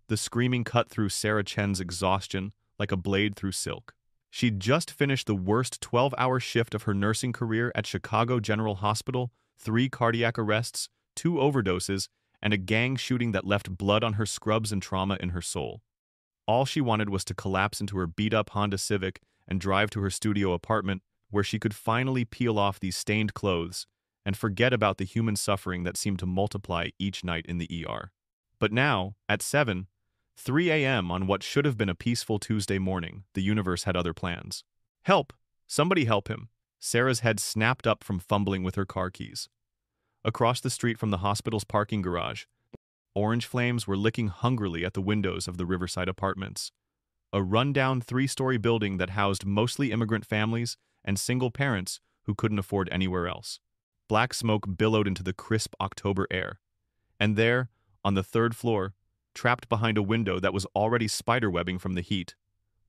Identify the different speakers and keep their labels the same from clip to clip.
Speaker 1: The screaming cut through Sarah Chen's exhaustion like a blade through silk. She'd just finished the worst 12-hour shift of her nursing career at Chicago General Hospital, 3 cardiac arrests, 2 overdoses, and a gang shooting that left blood on her scrubs and trauma in her soul. All she wanted was to collapse into her beat-up Honda Civic and drive to her studio apartment, where she could finally peel off these stained clothes and forget about the human suffering that seemed to multiply each night in the ER. But now, at 7:03 a.m. on what should have been a peaceful Tuesday morning, the universe had other plans. Help! Somebody help him! Sarah's head snapped up from fumbling with her car keys. Across the street from the hospital's parking garage, orange flames were licking hungrily at the windows of the Riverside Apartments, a rundown 3-story building that housed mostly immigrant families and single parents who couldn't afford anywhere else. Black smoke billowed into the crisp October air. And there, on the 3rd floor, trapped behind a window that was already spiderwebbing from the heat,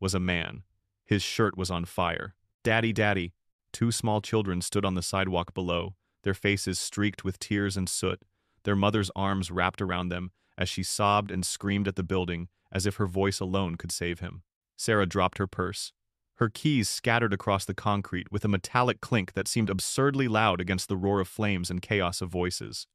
Speaker 1: was a man. His shirt was on fire. "Daddy, Daddy!" 2 small children stood on the sidewalk below, their faces streaked with tears and soot, their mother's arms wrapped around them as she sobbed and screamed at the building as if her voice alone could save him. Sarah dropped her purse. Her keys scattered across the concrete with a metallic clink that seemed absurdly loud against the roar of flames and chaos of voices.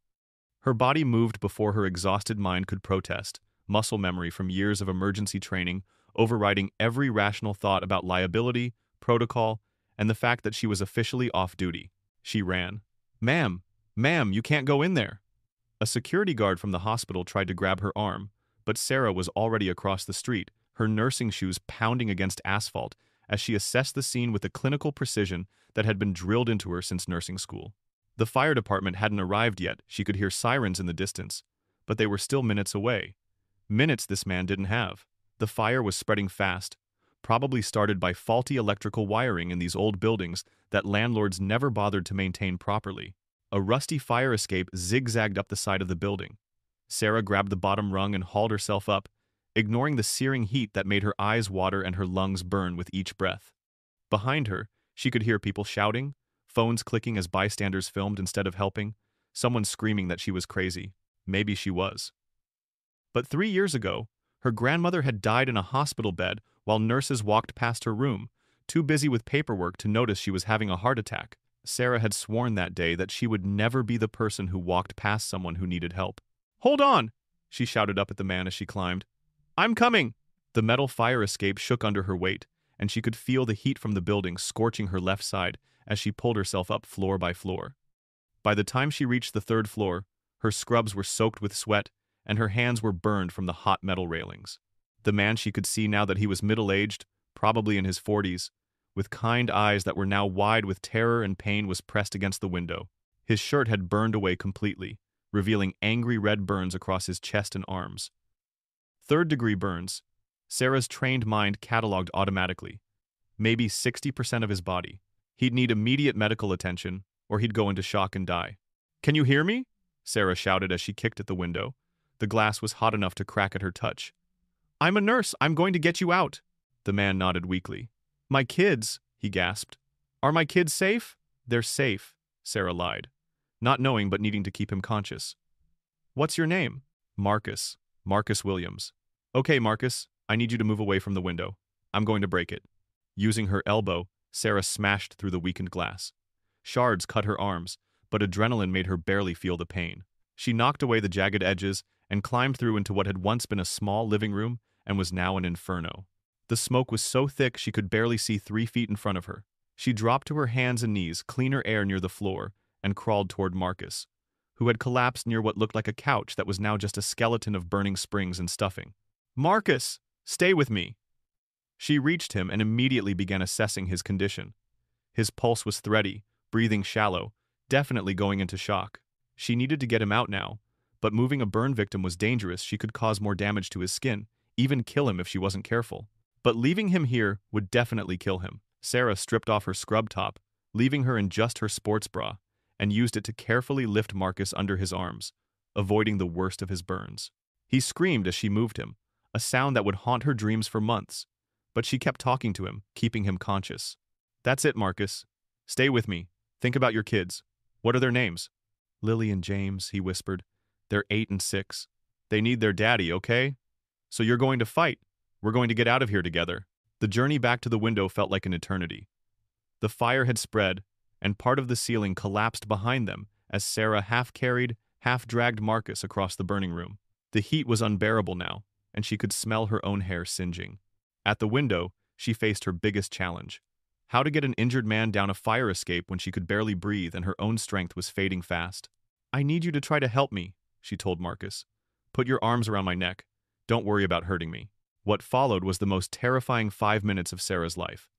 Speaker 1: Her body moved before her exhausted mind could protest, muscle memory from years of emergency training overriding every rational thought about liability, protocol, and the fact that she was officially off duty. She ran. "Ma'am! Ma'am, you can't go in there!" A security guard from the hospital tried to grab her arm, but Sarah was already across the street, her nursing shoes pounding against asphalt as she assessed the scene with the clinical precision that had been drilled into her since nursing school. The fire department hadn't arrived yet. She could hear sirens in the distance, but they were still minutes away. Minutes this man didn't have. The fire was spreading fast, probably started by faulty electrical wiring in these old buildings that landlords never bothered to maintain properly. A rusty fire escape zigzagged up the side of the building. Sarah grabbed the bottom rung and hauled herself up, ignoring the searing heat that made her eyes water and her lungs burn with each breath. Behind her, she could hear people shouting, phones clicking as bystanders filmed instead of helping, someone screaming that she was crazy. Maybe she was. But 3 years ago, her grandmother had died in a hospital bed while nurses walked past her room, too busy with paperwork to notice she was having a heart attack. Sarah had sworn that day that she would never be the person who walked past someone who needed help. "Hold on!" she shouted up at the man as she climbed. "I'm coming!" The metal fire escape shook under her weight, and she could feel the heat from the building scorching her left side as she pulled herself up floor by floor. By the time she reached the 3rd floor, her scrubs were soaked with sweat, and her hands were burned from the hot metal railings. The man, she could see now that he was middle-aged, probably in his 40s, with kind eyes that were now wide with terror and pain, was pressed against the window. His shirt had burned away completely, revealing angry red burns across his chest and arms. 3rd-degree burns. Sarah's trained mind cataloged automatically. Maybe 60% of his body. He'd need immediate medical attention, or he'd go into shock and die. "Can you hear me?" Sarah shouted as she kicked at the window. The glass was hot enough to crack at her touch. "I'm a nurse. I'm going to get you out." The man nodded weakly. "My kids," he gasped. "Are my kids safe?" "They're safe," Sarah lied, not knowing but needing to keep him conscious. "What's your name?" "Marcus. Marcus Williams." "Okay, Marcus, I need you to move away from the window. I'm going to break it." Using her elbow, Sarah smashed through the weakened glass. Shards cut her arms, but adrenaline made her barely feel the pain. She knocked away the jagged edges and climbed through into what had once been a small living room and was now an inferno. The smoke was so thick she could barely see 3 feet in front of her. She dropped to her hands and knees, cleaner air near the floor, and crawled toward Marcus, who had collapsed near what looked like a couch that was now just a skeleton of burning springs and stuffing. "Marcus, stay with me." She reached him and immediately began assessing his condition. His pulse was thready, breathing shallow, definitely going into shock. She needed to get him out now, but moving a burn victim was dangerous. She could cause more damage to his skin, even kill him if she wasn't careful. But leaving him here would definitely kill him. Sarah stripped off her scrub top, leaving her in just her sports bra, and used it to carefully lift Marcus under his arms, avoiding the worst of his burns. He screamed as she moved him, a sound that would haunt her dreams for months, but she kept talking to him, keeping him conscious. "That's it, Marcus. Stay with me. Think about your kids. What are their names?" "Lily and James," he whispered. "They're 8 and 6. They need their daddy, okay?" So you're going to fight. We're going to get out of here together. The journey back to the window felt like an eternity. The fire had spread, and part of the ceiling collapsed behind them as Sarah half-carried, half-dragged Marcus across the burning room. The heat was unbearable now, and she could smell her own hair singeing. At the window, she faced her biggest challenge. How to get an injured man down a fire escape when she could barely breathe and her own strength was fading fast. "I need you to try to help me," she told Marcus. "Put your arms around my neck. Don't worry about hurting me." What followed was the most terrifying 5 minutes of Sarah's life.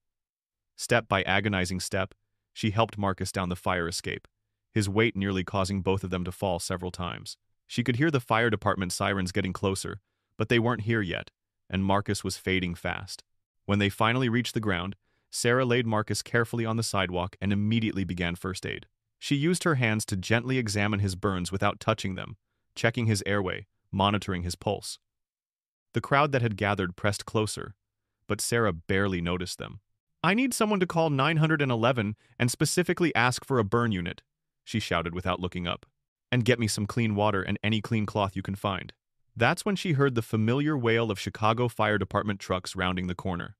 Speaker 1: Step by agonizing step, she helped Marcus down the fire escape, his weight nearly causing both of them to fall several times. She could hear the fire department sirens getting closer, but they weren't here yet, and Marcus was fading fast. When they finally reached the ground, Sarah laid Marcus carefully on the sidewalk and immediately began first aid. She used her hands to gently examine his burns without touching them, checking his airway, monitoring his pulse. The crowd that had gathered pressed closer, but Sarah barely noticed them. "I need someone to call 911 and specifically ask for a burn unit," she shouted without looking up. "And get me some clean water and any clean cloth you can find." That's when she heard the familiar wail of Chicago Fire Department trucks rounding the corner.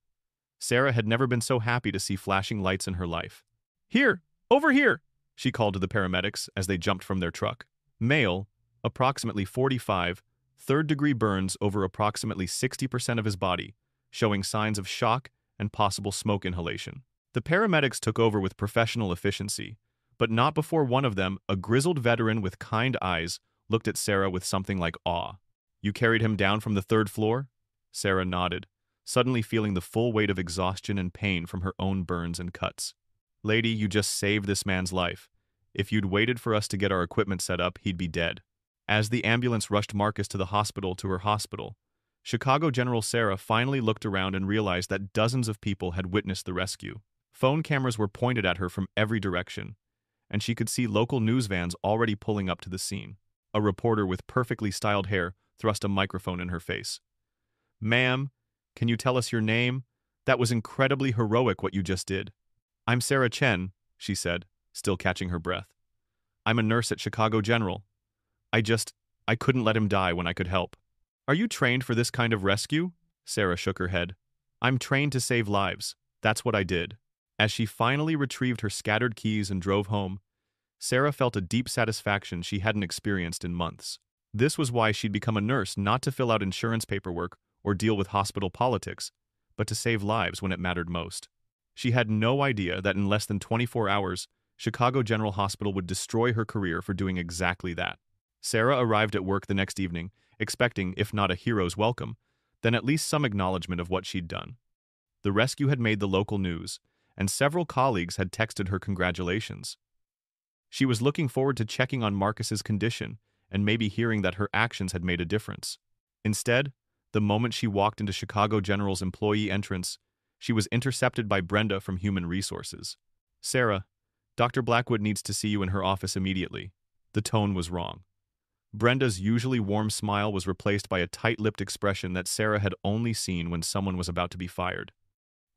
Speaker 1: Sarah had never been so happy to see flashing lights in her life. "Here! Over here!" she called to the paramedics as they jumped from their truck. Male, approximately 45, third-degree burns over approximately 60% of his body, showing signs of shock and possible smoke inhalation. The paramedics took over with professional efficiency, but not before one of them, a grizzled veteran with kind eyes, looked at Sarah with something like awe. "You carried him down from the 3rd floor?" Sarah nodded, suddenly feeling the full weight of exhaustion and pain from her own burns and cuts. "Lady, you just saved this man's life. If you'd waited for us to get our equipment set up, he'd be dead." As the ambulance rushed Marcus to her hospital, Chicago General Sarah finally looked around and realized that dozens of people had witnessed the rescue. Phone cameras were pointed at her from every direction, and she could see local news vans already pulling up to the scene. A reporter with perfectly styled hair thrust a microphone in her face. "Ma'am, can you tell us your name? That was incredibly heroic what you just did." "I'm Sarah Chen," she said, still catching her breath. "I'm a nurse at Chicago General. I couldn't let him die when I could help." "Are you trained for this kind of rescue?" Sarah shook her head. "I'm trained to save lives. That's what I did." As she finally retrieved her scattered keys and drove home, Sarah felt a deep satisfaction she hadn't experienced in months. This was why she'd become a nurse, not to fill out insurance paperwork or deal with hospital politics, but to save lives when it mattered most. She had no idea that in less than 24 hours, Chicago General Hospital would destroy her career for doing exactly that. Sarah arrived at work the next evening, expecting, if not a hero's welcome, then at least some acknowledgement of what she'd done. The rescue had made the local news, and several colleagues had texted her congratulations. She was looking forward to checking on Marcus's condition and maybe hearing that her actions had made a difference. Instead, the moment she walked into Chicago General's employee entrance, she was intercepted by Brenda from Human Resources. "Sarah, Dr. Blackwood needs to see you in her office immediately." The tone was wrong. Brenda's usually warm smile was replaced by a tight-lipped expression that Sarah had only seen when someone was about to be fired.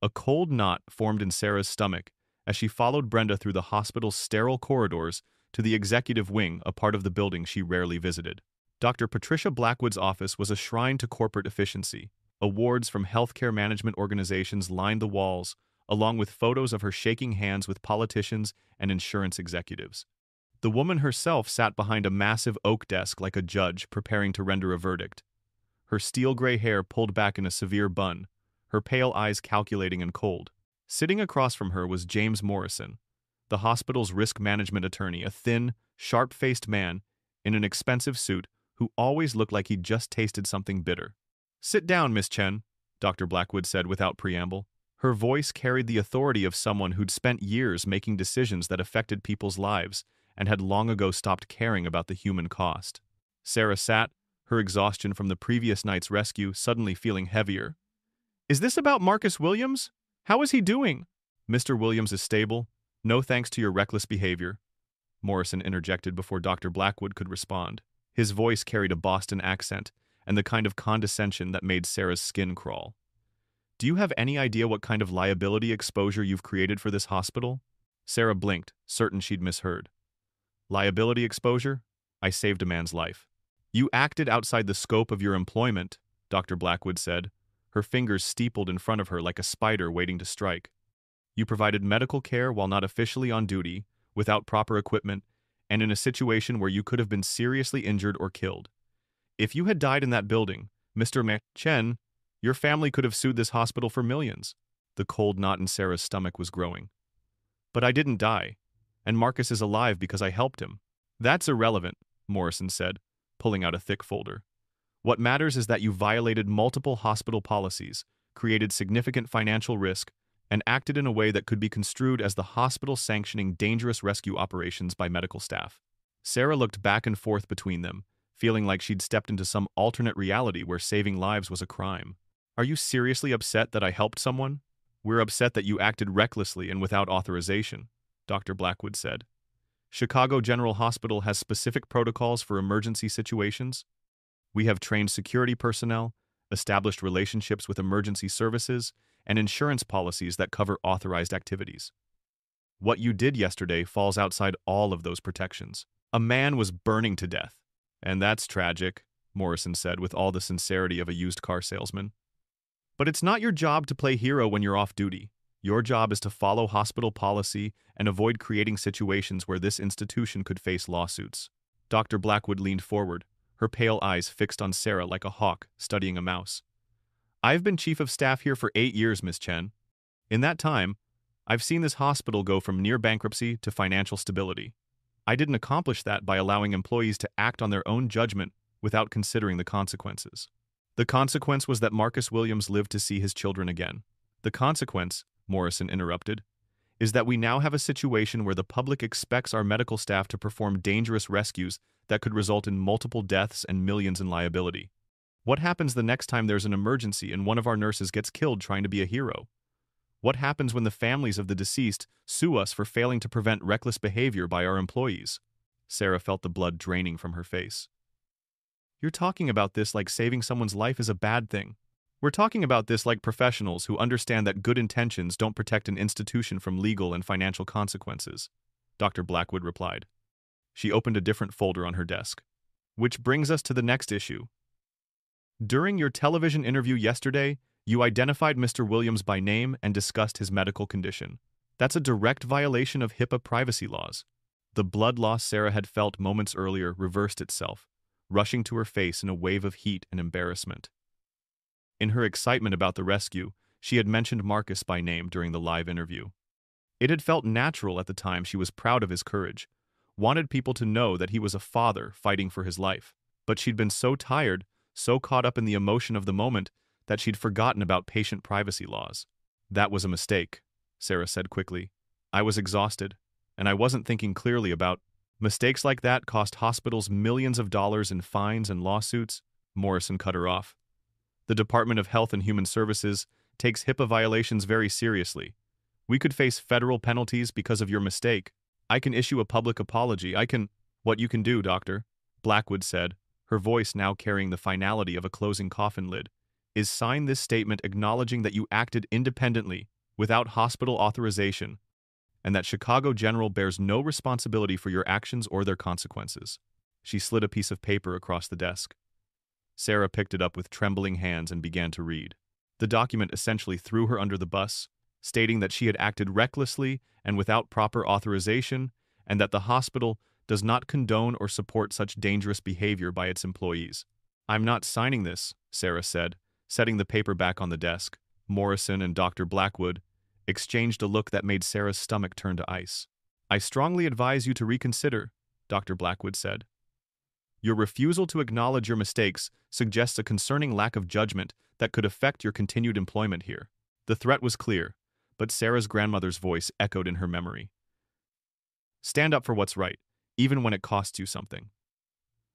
Speaker 1: A cold knot formed in Sarah's stomach as she followed Brenda through the hospital's sterile corridors to the executive wing, a part of the building she rarely visited. Dr. Patricia Blackwood's office was a shrine to corporate efficiency. Awards from healthcare management organizations lined the walls, along with photos of her shaking hands with politicians and insurance executives. The woman herself sat behind a massive oak desk like a judge preparing to render a verdict. Her steel-gray hair pulled back in a severe bun, her pale eyes calculating and cold. Sitting across from her was James Morrison, the hospital's risk management attorney, a thin, sharp-faced man in an expensive suit who always looked like he'd just tasted something bitter. "Sit down, Miss Chen," Dr. Blackwood said without preamble. Her voice carried the authority of someone who'd spent years making decisions that affected people's lives and had long ago stopped caring about the human cost. Sarah sat, her exhaustion from the previous night's rescue suddenly feeling heavier. "Is this about Marcus Williams? How is he doing?" "Mr. Williams is stable, no thanks to your reckless behavior," Morrison interjected before Dr. Blackwood could respond. His voice carried a Boston accent and the kind of condescension that made Sarah's skin crawl. "Do you have any idea what kind of liability exposure you've created for this hospital?" Sarah blinked, certain she'd misheard. "Liability exposure? I saved a man's life." "You acted outside the scope of your employment," Dr. Blackwood said, her fingers steepled in front of her like a spider waiting to strike. You provided medical care while not officially on duty, without proper equipment, and in a situation where you could have been seriously injured or killed. If you had died in that building, Mr. Chen, your family could have sued this hospital for millions. The cold knot in Sarah's stomach was growing. But I didn't die, and Marcus is alive because I helped him. That's irrelevant, Morrison said, pulling out a thick folder. What matters is that you violated multiple hospital policies, created significant financial risk, and acted in a way that could be construed as the hospital sanctioning dangerous rescue operations by medical staff. Sarah looked back and forth between them, feeling like she'd stepped into some alternate reality where saving lives was a crime. Are you seriously upset that I helped someone? We're upset that you acted recklessly and without authorization, Dr. Blackwood said. Chicago General Hospital has specific protocols for emergency situations. We have trained security personnel, established relationships with emergency services, and insurance policies that cover authorized activities. What you did yesterday falls outside all of those protections. A man was burning to death. And that's tragic, Morrison said with all the sincerity of a used car salesman. But it's not your job to play hero when you're off duty. Your job is to follow hospital policy and avoid creating situations where this institution could face lawsuits. Dr. Blackwood leaned forward, her pale eyes fixed on Sarah like a hawk studying a mouse. I've been chief of staff here for 8 years, Miss Chen. In that time, I've seen this hospital go from near bankruptcy to financial stability. I didn't accomplish that by allowing employees to act on their own judgment without considering the consequences. The consequence was that Marcus Williams lived to see his children again. The consequence, Morrison interrupted, is that we now have a situation where the public expects our medical staff to perform dangerous rescues that could result in multiple deaths and millions in liability. What happens the next time there's an emergency and one of our nurses gets killed trying to be a hero? What happens when the families of the deceased sue us for failing to prevent reckless behavior by our employees? Sarah felt the blood draining from her face. You're talking about this like saving someone's life is a bad thing. We're talking about this like professionals who understand that good intentions don't protect an institution from legal and financial consequences, Dr. Blackwood replied. She opened a different folder on her desk. Which brings us to the next issue. During your television interview yesterday, you identified Mr. Williams by name and discussed his medical condition. That's a direct violation of HIPAA privacy laws. The blood loss Sarah had felt moments earlier reversed itself, rushing to her face in a wave of heat and embarrassment. In her excitement about the rescue, she had mentioned Marcus by name during the live interview. It had felt natural at the time. She was proud of his courage, wanted people to know that he was a father fighting for his life. But she'd been so tired, so caught up in the emotion of the moment, that she'd forgotten about patient privacy laws. That was a mistake, Sarah said quickly. I was exhausted, and I wasn't thinking clearly about mistakes like that cost hospitals millions of dollars in fines and lawsuits. Morrison cut her off. The Department of Health and Human Services takes HIPAA violations very seriously. We could face federal penalties because of your mistake. I can issue a public apology. What you can do, Doctor, Blackwood said, her voice now carrying the finality of a closing coffin lid, is sign this statement acknowledging that you acted independently, without hospital authorization, and that Chicago General bears no responsibility for your actions or their consequences. She slid a piece of paper across the desk. Sarah picked it up with trembling hands and began to read. The document essentially threw her under the bus, stating that she had acted recklessly and without proper authorization, and that the hospital does not condone or support such dangerous behavior by its employees. I'm not signing this, Sarah said, setting the paper back on the desk. Morrison and Dr. Blackwood exchanged a look that made Sarah's stomach turn to ice. I strongly advise you to reconsider, Dr. Blackwood said. Your refusal to acknowledge your mistakes suggests a concerning lack of judgment that could affect your continued employment here. The threat was clear, but Sarah's grandmother's voice echoed in her memory. Stand up for what's right, even when it costs you something.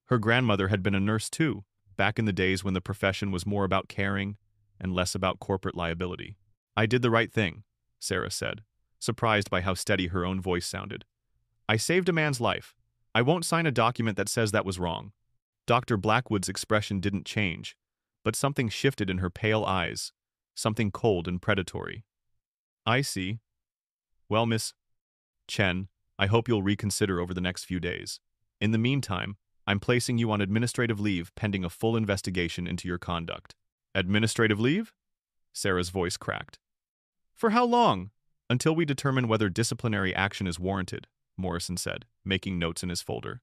Speaker 1: Her grandmother had been a nurse too, back in the days when the profession was more about caring and less about corporate liability. I did the right thing, Sarah said, surprised by how steady her own voice sounded. I saved a man's life. I won't sign a document that says that was wrong. Dr. Blackwood's expression didn't change, but something shifted in her pale eyes, something cold and predatory. I see. Well, Miss Chen, I hope you'll reconsider over the next few days. In the meantime, I'm placing you on administrative leave pending a full investigation into your conduct. Administrative leave? Sarah's voice cracked. For how long? Until we determine whether disciplinary action is warranted, Morrison said, making notes in his folder.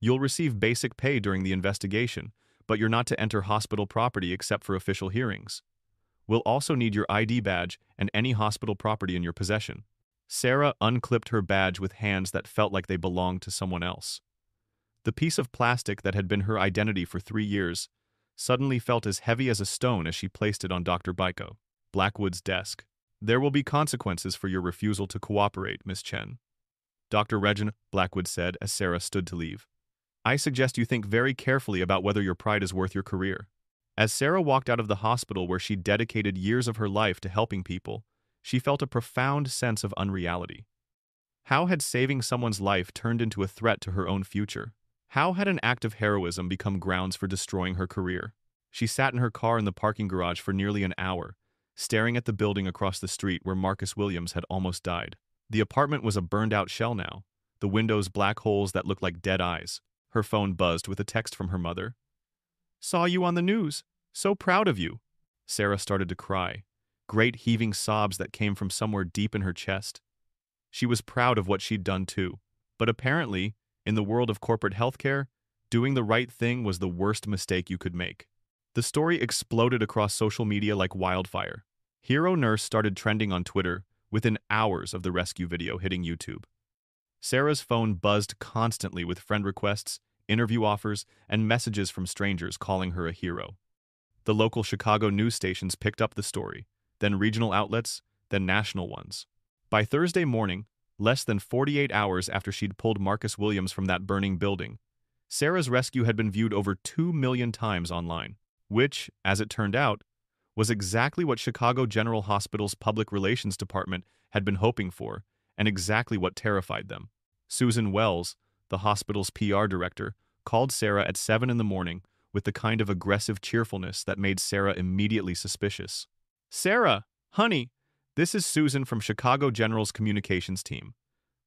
Speaker 1: You'll receive basic pay during the investigation, but you're not to enter hospital property except for official hearings. We'll also need your ID badge and any hospital property in your possession. Sarah unclipped her badge with hands that felt like they belonged to someone else. The piece of plastic that had been her identity for 3 years suddenly felt as heavy as a stone as she placed it on Dr. Baiko Blackwood's desk. There will be consequences for your refusal to cooperate, Miss Chen, Dr. Reginald Blackwood said as Sarah stood to leave. I suggest you think very carefully about whether your pride is worth your career. As Sarah walked out of the hospital where she dedicated years of her life to helping people, she felt a profound sense of unreality. How had saving someone's life turned into a threat to her own future? How had an act of heroism become grounds for destroying her career? She sat in her car in the parking garage for nearly an hour, staring at the building across the street where Marcus Williams had almost died. The apartment was a burned-out shell now, the windows black holes that looked like dead eyes. Her phone buzzed with a text from her mother. Saw you on the news. So proud of you. Sarah started to cry, great heaving sobs that came from somewhere deep in her chest. She was proud of what she'd done too, but apparently, in the world of corporate healthcare, doing the right thing was the worst mistake you could make. The story exploded across social media like wildfire. Hero Nurse started trending on Twitter within hours of the rescue video hitting YouTube. Sarah's phone buzzed constantly with friend requests, interview offers, and messages from strangers calling her a hero. The local Chicago news stations picked up the story, then regional outlets, then national ones. By Thursday morning, less than 48 hours after she'd pulled Marcus Williams from that burning building, Sarah's rescue had been viewed over 2 million times online, which, as it turned out, was exactly what Chicago General Hospital's public relations department had been hoping for, and exactly what terrified them. Susan Wells, the hospital's PR director, called Sarah at 7 in the morning with the kind of aggressive cheerfulness that made Sarah immediately suspicious. Sarah, honey, this is Susan from Chicago General's communications team.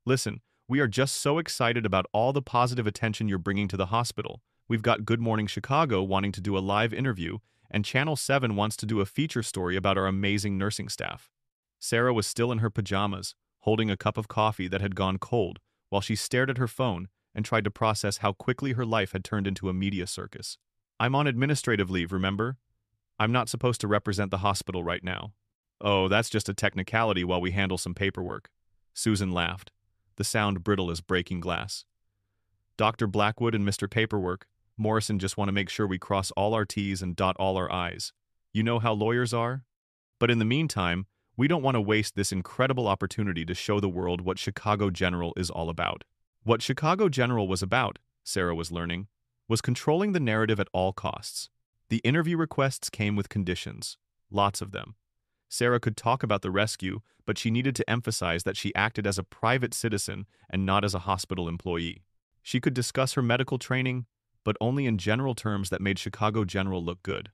Speaker 1: Listen, we are just so excited about all the positive attention you're bringing to the hospital. We've got Good Morning Chicago wanting to do a live interview, and Channel 7 wants to do a feature story about our amazing nursing staff. Sarah was still in her pajamas, holding a cup of coffee that had gone cold, while she stared at her phone and tried to process how quickly her life had turned into a media circus. I'm on administrative leave, remember? I'm not supposed to represent the hospital right now. Oh, that's just a technicality while we handle some paperwork. Susan laughed, the sound brittle as breaking glass. Dr. Blackwood and Mr. Paperwork, Morrison just want to make sure we cross all our T's and dot all our I's. You know how lawyers are? But in the meantime, we don't want to waste this incredible opportunity to show the world what Chicago General is all about. What Chicago General was about, Sarah was learning, was controlling the narrative at all costs. The interview requests came with conditions, lots of them. Sarah could talk about the rescue, but she needed to emphasize that she acted as a private citizen and not as a hospital employee. She could discuss her medical training, but only in general terms that made Chicago General look good.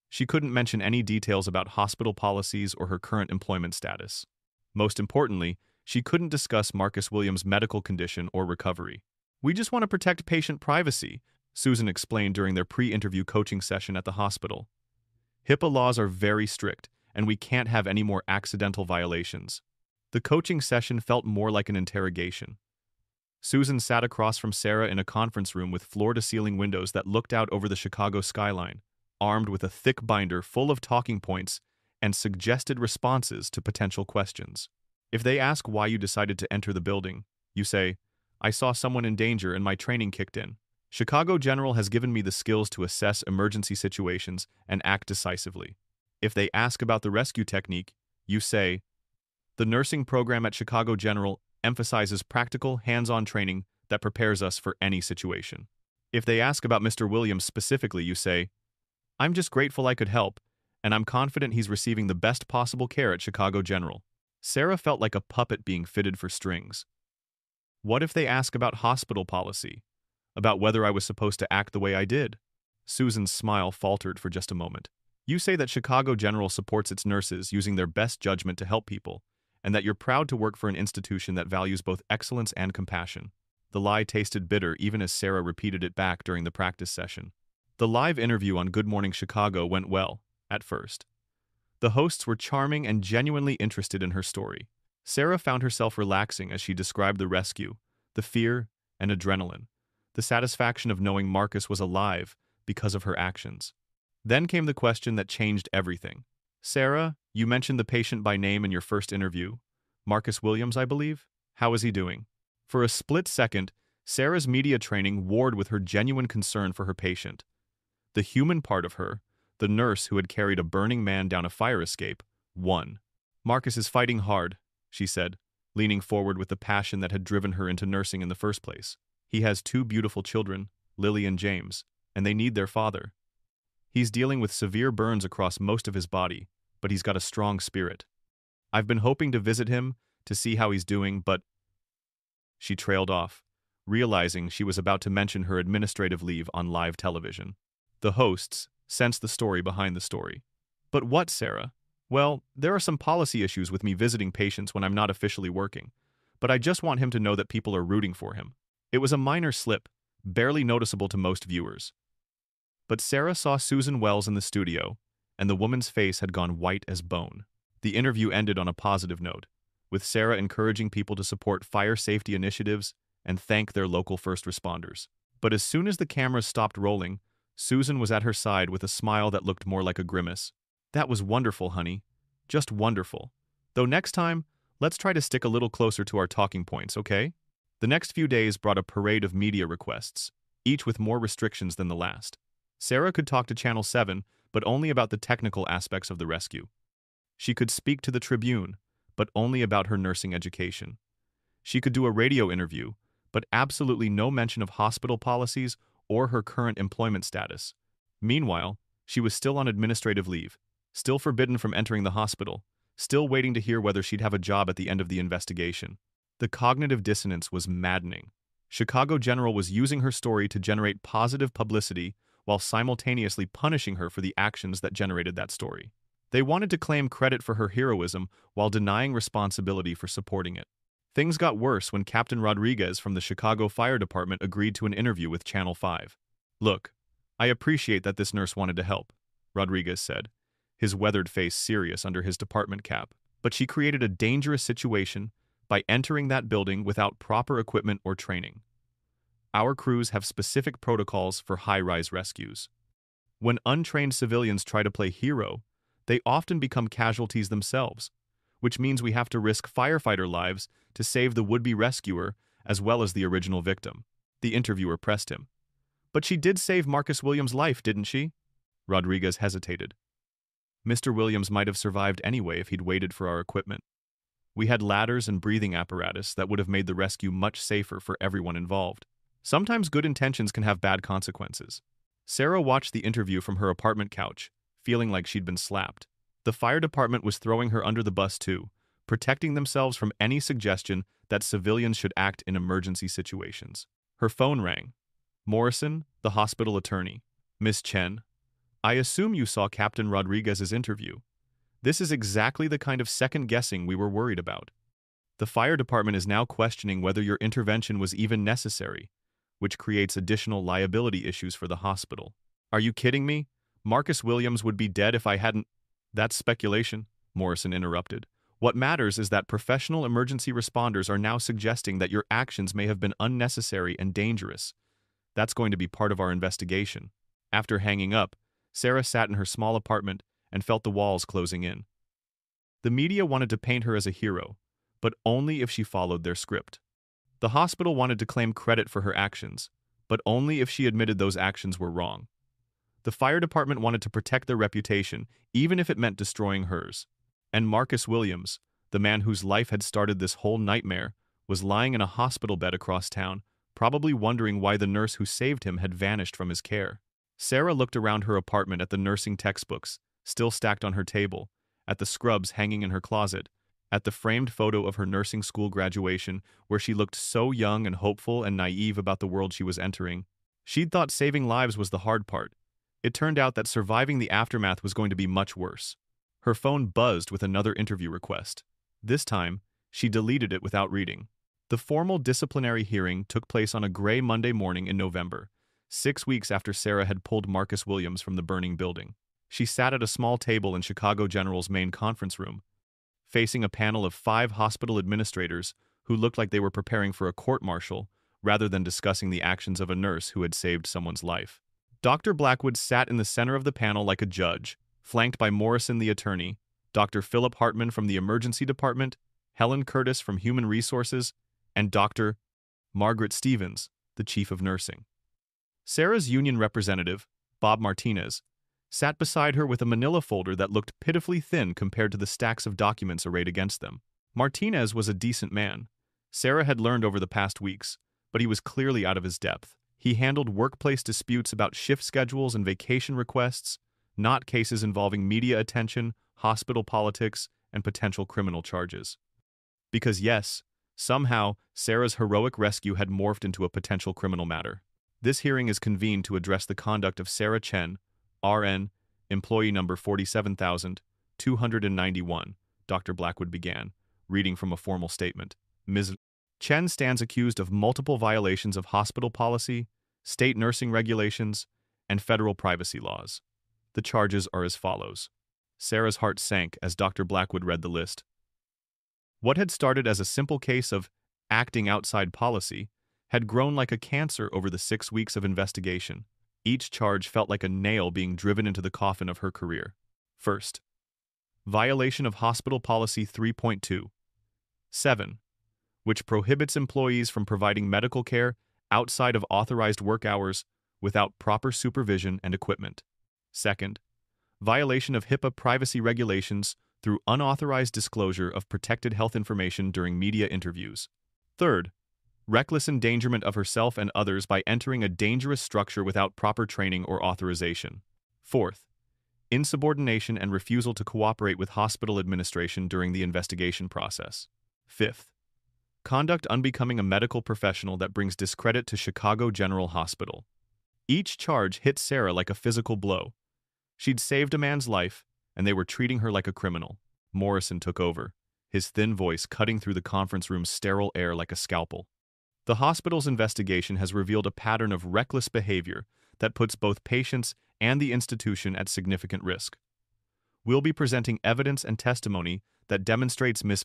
Speaker 1: She couldn't mention any details about hospital policies or her current employment status. Most importantly, she couldn't discuss Marcus Williams' medical condition or recovery. We just want to protect patient privacy, Susan explained during their pre-interview coaching session at the hospital. HIPAA laws are very strict, and we can't have any more accidental violations. The coaching session felt more like an interrogation. Susan sat across from Sarah in a conference room with floor-to-ceiling windows that looked out over the Chicago skyline, armed with a thick binder full of talking points and suggested responses to potential questions. If they ask why you decided to enter the building, you say, I saw someone in danger and my training kicked in. Chicago General has given me the skills to assess emergency situations and act decisively. If they ask about the rescue technique, you say, the nursing program at Chicago General emphasizes practical, hands-on training that prepares us for any situation. If they ask about Mr. Williams specifically, you say, I'm just grateful I could help, and I'm confident he's receiving the best possible care at Chicago General. Sarah felt like a puppet being fitted for strings. What if they ask about hospital policy? About whether I was supposed to act the way I did? Susan's smile faltered for just a moment. You say that Chicago General supports its nurses using their best judgment to help people, and that you're proud to work for an institution that values both excellence and compassion. The lie tasted bitter even as Sarah repeated it back during the practice session. The live interview on Good Morning Chicago went well, at first. The hosts were charming and genuinely interested in her story. Sarah found herself relaxing as she described the rescue, the fear and adrenaline, the satisfaction of knowing Marcus was alive because of her actions. Then came the question that changed everything. "Sarah, you mentioned the patient by name in your first interview. Marcus Williams, I believe? How is he doing?" For a split second, Sarah's media training warred with her genuine concern for her patient. The human part of her, the nurse who had carried a burning man down a fire escape, won. "Marcus is fighting hard," she said, leaning forward with the passion that had driven her into nursing in the first place. "He has 2 beautiful children, Lily and James, and they need their father. He's dealing with severe burns across most of his body, but he's got a strong spirit. I've been hoping to visit him to see how he's doing, but—" She trailed off, realizing she was about to mention her administrative leave on live television. The hosts sensed the story behind the story. "But what, Sarah?" "Well, there are some policy issues with me visiting patients when I'm not officially working, but I just want him to know that people are rooting for him." It was a minor slip, barely noticeable to most viewers. But Sarah saw Susan Wells in the studio, and the woman's face had gone white as bone. The interview ended on a positive note, with Sarah encouraging people to support fire safety initiatives and thank their local first responders. But as soon as the cameras stopped rolling, Susan was at her side with a smile that looked more like a grimace. "That was wonderful, honey. Just wonderful. Though next time, let's try to stick a little closer to our talking points, okay?" The next few days brought a parade of media requests, each with more restrictions than the last. Sarah could talk to Channel 7, but only about the technical aspects of the rescue. She could speak to the Tribune, but only about her nursing education. She could do a radio interview, but absolutely no mention of hospital policies or her current employment status. Meanwhile, she was still on administrative leave, still forbidden from entering the hospital, still waiting to hear whether she'd have a job at the end of the investigation. The cognitive dissonance was maddening. Chicago General was using her story to generate positive publicity while simultaneously punishing her for the actions that generated that story. They wanted to claim credit for her heroism while denying responsibility for supporting it. Things got worse when Captain Rodriguez from the Chicago Fire Department agreed to an interview with Channel 5. "Look, I appreciate that this nurse wanted to help," Rodriguez said, his weathered face serious under his department cap. "But she created a dangerous situation by entering that building without proper equipment or training. Our crews have specific protocols for high-rise rescues. When untrained civilians try to play hero, they often become casualties themselves, which means we have to risk firefighter lives to save the would-be rescuer as well as the original victim." The interviewer pressed him. "But she did save Marcus Williams' life, didn't she?" Rodriguez hesitated. "Mr. Williams might have survived anyway if he'd waited for our equipment. We had ladders and breathing apparatus that would have made the rescue much safer for everyone involved. Sometimes good intentions can have bad consequences." Sarah watched the interview from her apartment couch, feeling like she'd been slapped. The fire department was throwing her under the bus too, protecting themselves from any suggestion that civilians should act in emergency situations. Her phone rang. "Morrison, the hospital attorney. Miss Chen, I assume you saw Captain Rodriguez's interview. This is exactly the kind of second-guessing we were worried about. The fire department is now questioning whether your intervention was even necessary, which creates additional liability issues for the hospital." "Are you kidding me? Marcus Williams would be dead if I hadn't—" "That's speculation," Morrison interrupted. "What matters is that professional emergency responders are now suggesting that your actions may have been unnecessary and dangerous. That's going to be part of our investigation." After hanging up, Sarah sat in her small apartment and felt the walls closing in. The media wanted to paint her as a hero, but only if she followed their script. The hospital wanted to claim credit for her actions, but only if she admitted those actions were wrong. The fire department wanted to protect their reputation, even if it meant destroying hers. And Marcus Williams, the man whose life had started this whole nightmare, was lying in a hospital bed across town, probably wondering why the nurse who saved him had vanished from his care. Sarah looked around her apartment at the nursing textbooks, still stacked on her table, at the scrubs hanging in her closet, at the framed photo of her nursing school graduation, where she looked so young and hopeful and naive about the world she was entering. She'd thought saving lives was the hard part. It turned out that surviving the aftermath was going to be much worse. Her phone buzzed with another interview request. This time, she deleted it without reading. The formal disciplinary hearing took place on a gray Monday morning in November, 6 weeks after Sarah had pulled Marcus Williams from the burning building. She sat at a small table in Chicago General's main conference room, facing a panel of 5 hospital administrators who looked like they were preparing for a court-martial rather than discussing the actions of a nurse who had saved someone's life. Dr. Blackwood sat in the center of the panel like a judge, flanked by Morrison the attorney, Dr. Philip Hartman from the emergency department, Helen Curtis from human resources, and Dr. Margaret Stevens, the chief of nursing. Sarah's union representative, Bob Martinez, sat beside her with a manila folder that looked pitifully thin compared to the stacks of documents arrayed against them. Martinez was a decent man, Sarah had learned over the past weeks, but he was clearly out of his depth. He handled workplace disputes about shift schedules and vacation requests, not cases involving media attention, hospital politics, and potential criminal charges. Because yes, somehow, Sarah's heroic rescue had morphed into a potential criminal matter. This hearing is convened to address the conduct of Sarah Chen, RN, employee number 47,291, Dr. Blackwood began, reading from a formal statement. Ms. Chen stands accused of multiple violations of hospital policy, state nursing regulations, and federal privacy laws. The charges are as follows. Sarah's heart sank as Dr. Blackwood read the list. What had started as a simple case of acting outside policy had grown like a cancer over the 6 weeks of investigation. Each charge felt like a nail being driven into the coffin of her career. First, violation of Hospital Policy 3.2.7, which prohibits employees from providing medical care outside of authorized work hours without proper supervision and equipment. Second, violation of HIPAA privacy regulations through unauthorized disclosure of protected health information during media interviews. Third, reckless endangerment of herself and others by entering a dangerous structure without proper training or authorization. Fourth, insubordination and refusal to cooperate with hospital administration during the investigation process. Fifth, conduct unbecoming a medical professional that brings discredit to Chicago General Hospital. Each charge hit Sarah like a physical blow. She'd saved a man's life, and they were treating her like a criminal. Morrison took over, his thin voice cutting through the conference room's sterile air like a scalpel. The hospital's investigation has revealed a pattern of reckless behavior that puts both patients and the institution at significant risk. We'll be presenting evidence and testimony that demonstrates Ms.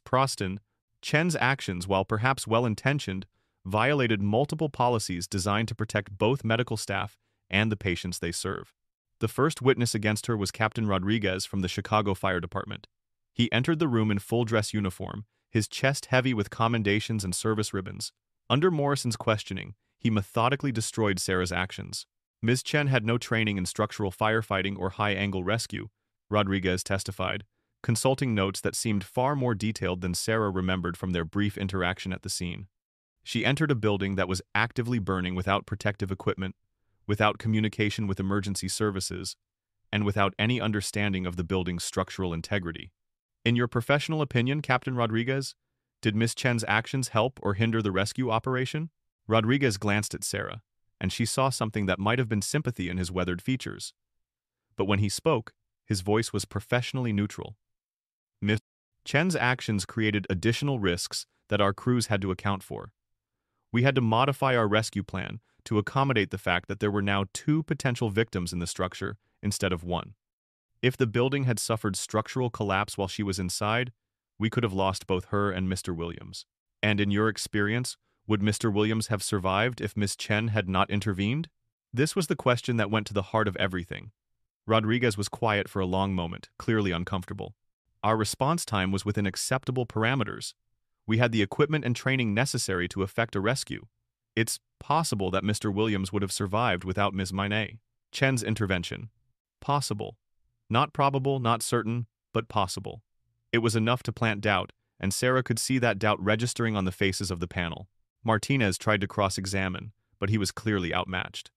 Speaker 1: Chen's actions, while perhaps well-intentioned, violated multiple policies designed to protect both medical staff and the patients they serve. The first witness against her was Captain Rodriguez from the Chicago Fire Department. He entered the room in full-dress uniform, his chest heavy with commendations and service ribbons. Under Morrison's questioning, he methodically destroyed Sarah's actions. Ms. Chen had no training in structural firefighting or high-angle rescue, Rodriguez testified, consulting notes that seemed far more detailed than Sarah remembered from their brief interaction at the scene. She entered a building that was actively burning without protective equipment, without communication with emergency services, and without any understanding of the building's structural integrity. In your professional opinion, Captain Rodriguez, did Ms. Chen's actions help or hinder the rescue operation? Rodriguez glanced at Sarah, and she saw something that might have been sympathy in his weathered features. But when he spoke, his voice was professionally neutral. Ms. Chen's actions created additional risks that our crews had to account for. We had to modify our rescue plan to accommodate the fact that there were now 2 potential victims in the structure instead of 1. If the building had suffered structural collapse while she was inside, we could have lost both her and Mr. Williams. And in your experience, would Mr. Williams have survived if Ms. Chen had not intervened? This was the question that went to the heart of everything. Rodriguez was quiet for a long moment, clearly uncomfortable. Our response time was within acceptable parameters. We had the equipment and training necessary to effect a rescue. It's possible that Mr. Williams would have survived without Ms. Chen's intervention. Possible. Not probable, not certain, but possible. It was enough to plant doubt, and Sarah could see that doubt registering on the faces of the panel. Martinez tried to cross-examine, but he was clearly outmatched.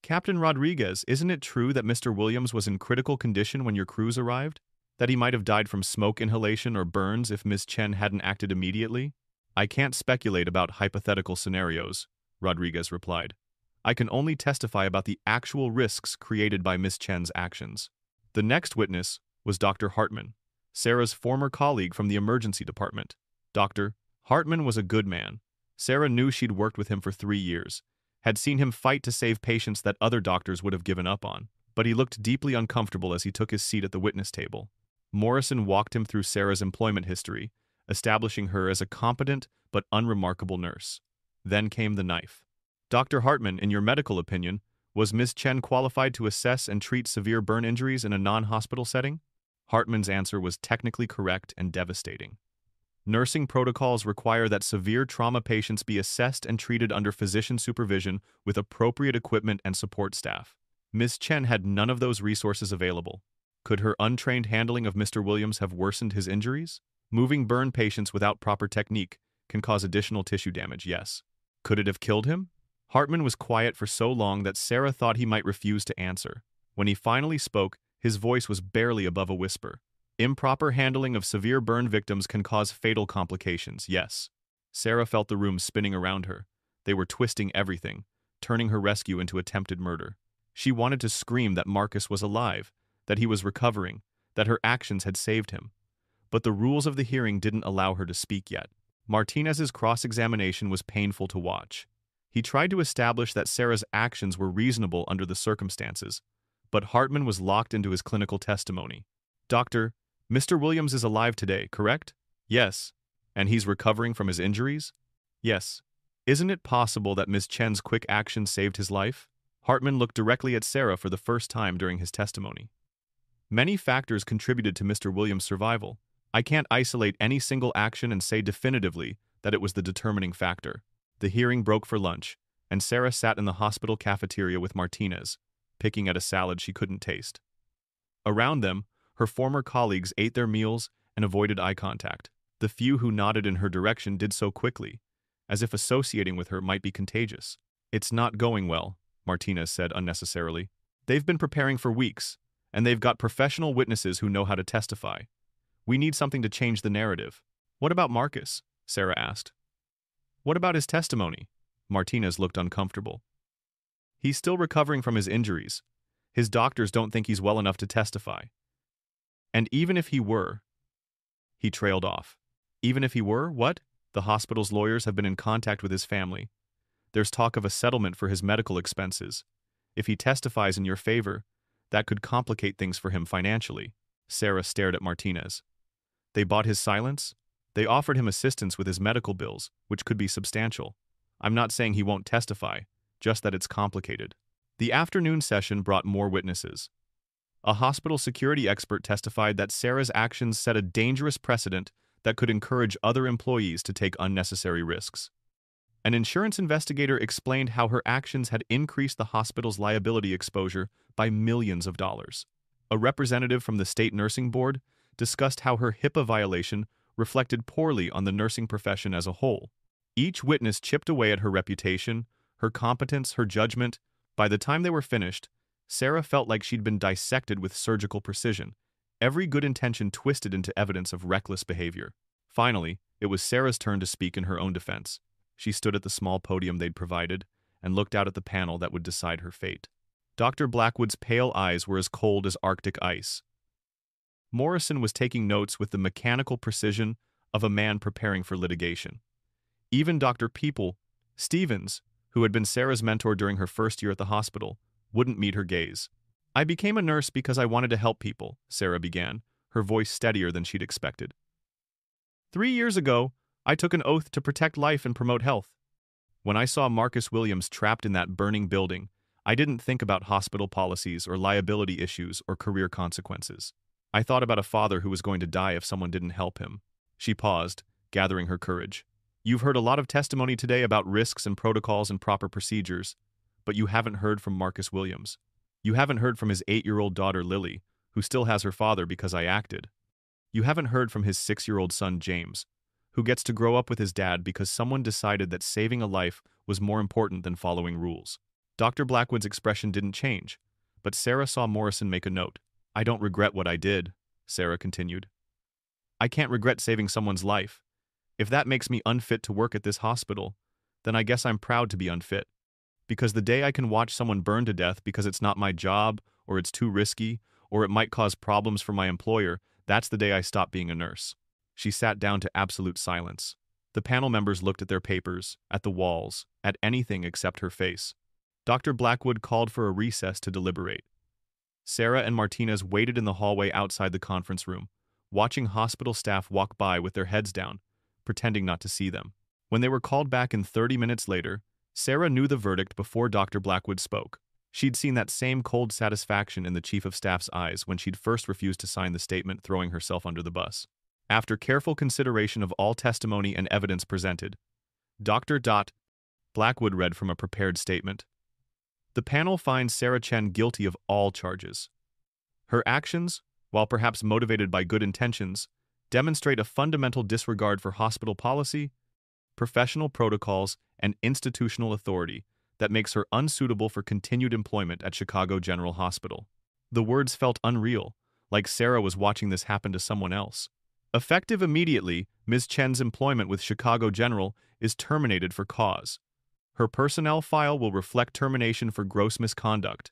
Speaker 1: Captain Rodriguez, isn't it true that Mr. Williams was in critical condition when your crews arrived? That he might have died from smoke inhalation or burns if Ms. Chen hadn't acted immediately? I can't speculate about hypothetical scenarios, Rodriguez replied. I can only testify about the actual risks created by Ms. Chen's actions. The next witness was Dr. Hartman, Sarah's former colleague from the emergency department. Dr. Hartman was a good man. Sarah knew she'd worked with him for 3 years. had seen him fight to save patients that other doctors would have given up on. But he looked deeply uncomfortable as he took his seat at the witness table. Morrison walked him through Sarah's employment history, establishing her as a competent but unremarkable nurse. Then came the knife. Dr. Hartman, in your medical opinion, was Ms. Chen qualified to assess and treat severe burn injuries in a non-hospital setting? Hartman's answer was technically correct and devastating. Nursing protocols require that severe trauma patients be assessed and treated under physician supervision with appropriate equipment and support staff. Ms. Chen had none of those resources available. Could her untrained handling of Mr. Williams have worsened his injuries? Moving burn patients without proper technique can cause additional tissue damage, yes. Could it have killed him? Hartman was quiet for so long that Sarah thought he might refuse to answer. When he finally spoke, his voice was barely above a whisper. Improper handling of severe burn victims can cause fatal complications, yes. Sarah felt the room spinning around her. They were twisting everything, turning her rescue into attempted murder. She wanted to scream that Marcus was alive, that he was recovering, that her actions had saved him. But the rules of the hearing didn't allow her to speak yet. Martinez's cross-examination was painful to watch. He tried to establish that Sarah's actions were reasonable under the circumstances, but Hartman was locked into his clinical testimony. Doctor, Mr. Williams is alive today, correct? Yes. And he's recovering from his injuries? Yes. Isn't it possible that Ms. Chen's quick action saved his life? Hartman looked directly at Sarah for the first time during his testimony. Many factors contributed to Mr. Williams' survival. I can't isolate any single action and say definitively that it was the determining factor. The hearing broke for lunch, and Sarah sat in the hospital cafeteria with Martinez, picking at a salad she couldn't taste. Around them, her former colleagues ate their meals and avoided eye contact. The few who nodded in her direction did so quickly, as if associating with her might be contagious. It's not going well, Martinez said unnecessarily. They've been preparing for weeks, and they've got professional witnesses who know how to testify. We need something to change the narrative. What about Marcus? Sarah asked. What about his testimony? Martinez looked uncomfortable. He's still recovering from his injuries. His doctors don't think he's well enough to testify. And even if he were... He trailed off. Even if he were, what? The hospital's lawyers have been in contact with his family. There's talk of a settlement for his medical expenses. If he testifies in your favor, that could complicate things for him financially. Sarah stared at Martinez. They bought his silence? They offered him assistance with his medical bills, which could be substantial. I'm not saying he won't testify, just that it's complicated. The afternoon session brought more witnesses. A hospital security expert testified that Sarah's actions set a dangerous precedent that could encourage other employees to take unnecessary risks. An insurance investigator explained how her actions had increased the hospital's liability exposure by millions of dollars. A representative from the state nursing board discussed how her HIPAA violation reflected poorly on the nursing profession as a whole. Each witness chipped away at her reputation, her competence, her judgment. By the time they were finished, Sarah felt like she'd been dissected with surgical precision, every good intention twisted into evidence of reckless behavior. Finally, it was Sarah's turn to speak in her own defense. She stood at the small podium they'd provided and looked out at the panel that would decide her fate. Dr. Blackwood's pale eyes were as cold as Arctic ice. Morrison was taking notes with the mechanical precision of a man preparing for litigation. Even Dr. Stevens, who had been Sarah's mentor during her first year at the hospital, wouldn't meet her gaze. I became a nurse because I wanted to help people, Sarah began, her voice steadier than she'd expected. 3 years ago, I took an oath to protect life and promote health. When I saw Marcus Williams trapped in that burning building, I didn't think about hospital policies or liability issues or career consequences. I thought about a father who was going to die if someone didn't help him. She paused, gathering her courage. You've heard a lot of testimony today about risks and protocols and proper procedures, but you haven't heard from Marcus Williams. You haven't heard from his 8-year-old daughter Lily, who still has her father because I acted. You haven't heard from his 6-year-old son James, who gets to grow up with his dad because someone decided that saving a life was more important than following rules. Dr. Blackwood's expression didn't change, but Sarah saw Morrison make a note. I don't regret what I did, Sarah continued. I can't regret saving someone's life. If that makes me unfit to work at this hospital, then I guess I'm proud to be unfit. Because the day I can watch someone burn to death because it's not my job, or it's too risky, or it might cause problems for my employer, that's the day I stop being a nurse. She sat down to absolute silence. The panel members looked at their papers, at the walls, at anything except her face. Dr. Blackwood called for a recess to deliberate. Sarah and Martinez waited in the hallway outside the conference room, watching hospital staff walk by with their heads down, pretending not to see them. When they were called back in 30 minutes later, Sarah knew the verdict before Dr. Blackwood spoke. She'd seen that same cold satisfaction in the chief of staff's eyes when she'd first refused to sign the statement, throwing herself under the bus. After careful consideration of all testimony and evidence presented, Dr. Blackwood read from a prepared statement. The panel finds Sarah Chen guilty of all charges. Her actions, while perhaps motivated by good intentions, demonstrate a fundamental disregard for hospital policy, professional protocols, and institutional authority that makes her unsuitable for continued employment at Chicago General Hospital. The words felt unreal, like Sarah was watching this happen to someone else. Effective immediately, Ms. Chen's employment with Chicago General is terminated for cause. Her personnel file will reflect termination for gross misconduct.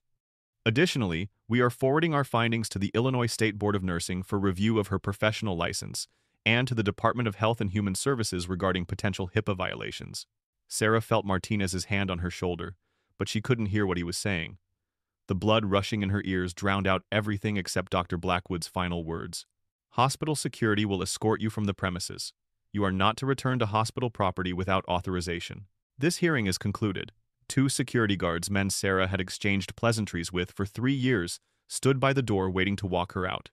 Speaker 1: Additionally, we are forwarding our findings to the Illinois State Board of Nursing for review of her professional license and to the Department of Health and Human Services regarding potential HIPAA violations. Sarah felt Martinez's hand on her shoulder, but she couldn't hear what he was saying. The blood rushing in her ears drowned out everything except Dr. Blackwood's final words. Hospital security will escort you from the premises. You are not to return to hospital property without authorization. This hearing is concluded. 2 security guards, men Sarah had exchanged pleasantries with for 3 years, stood by the door waiting to walk her out.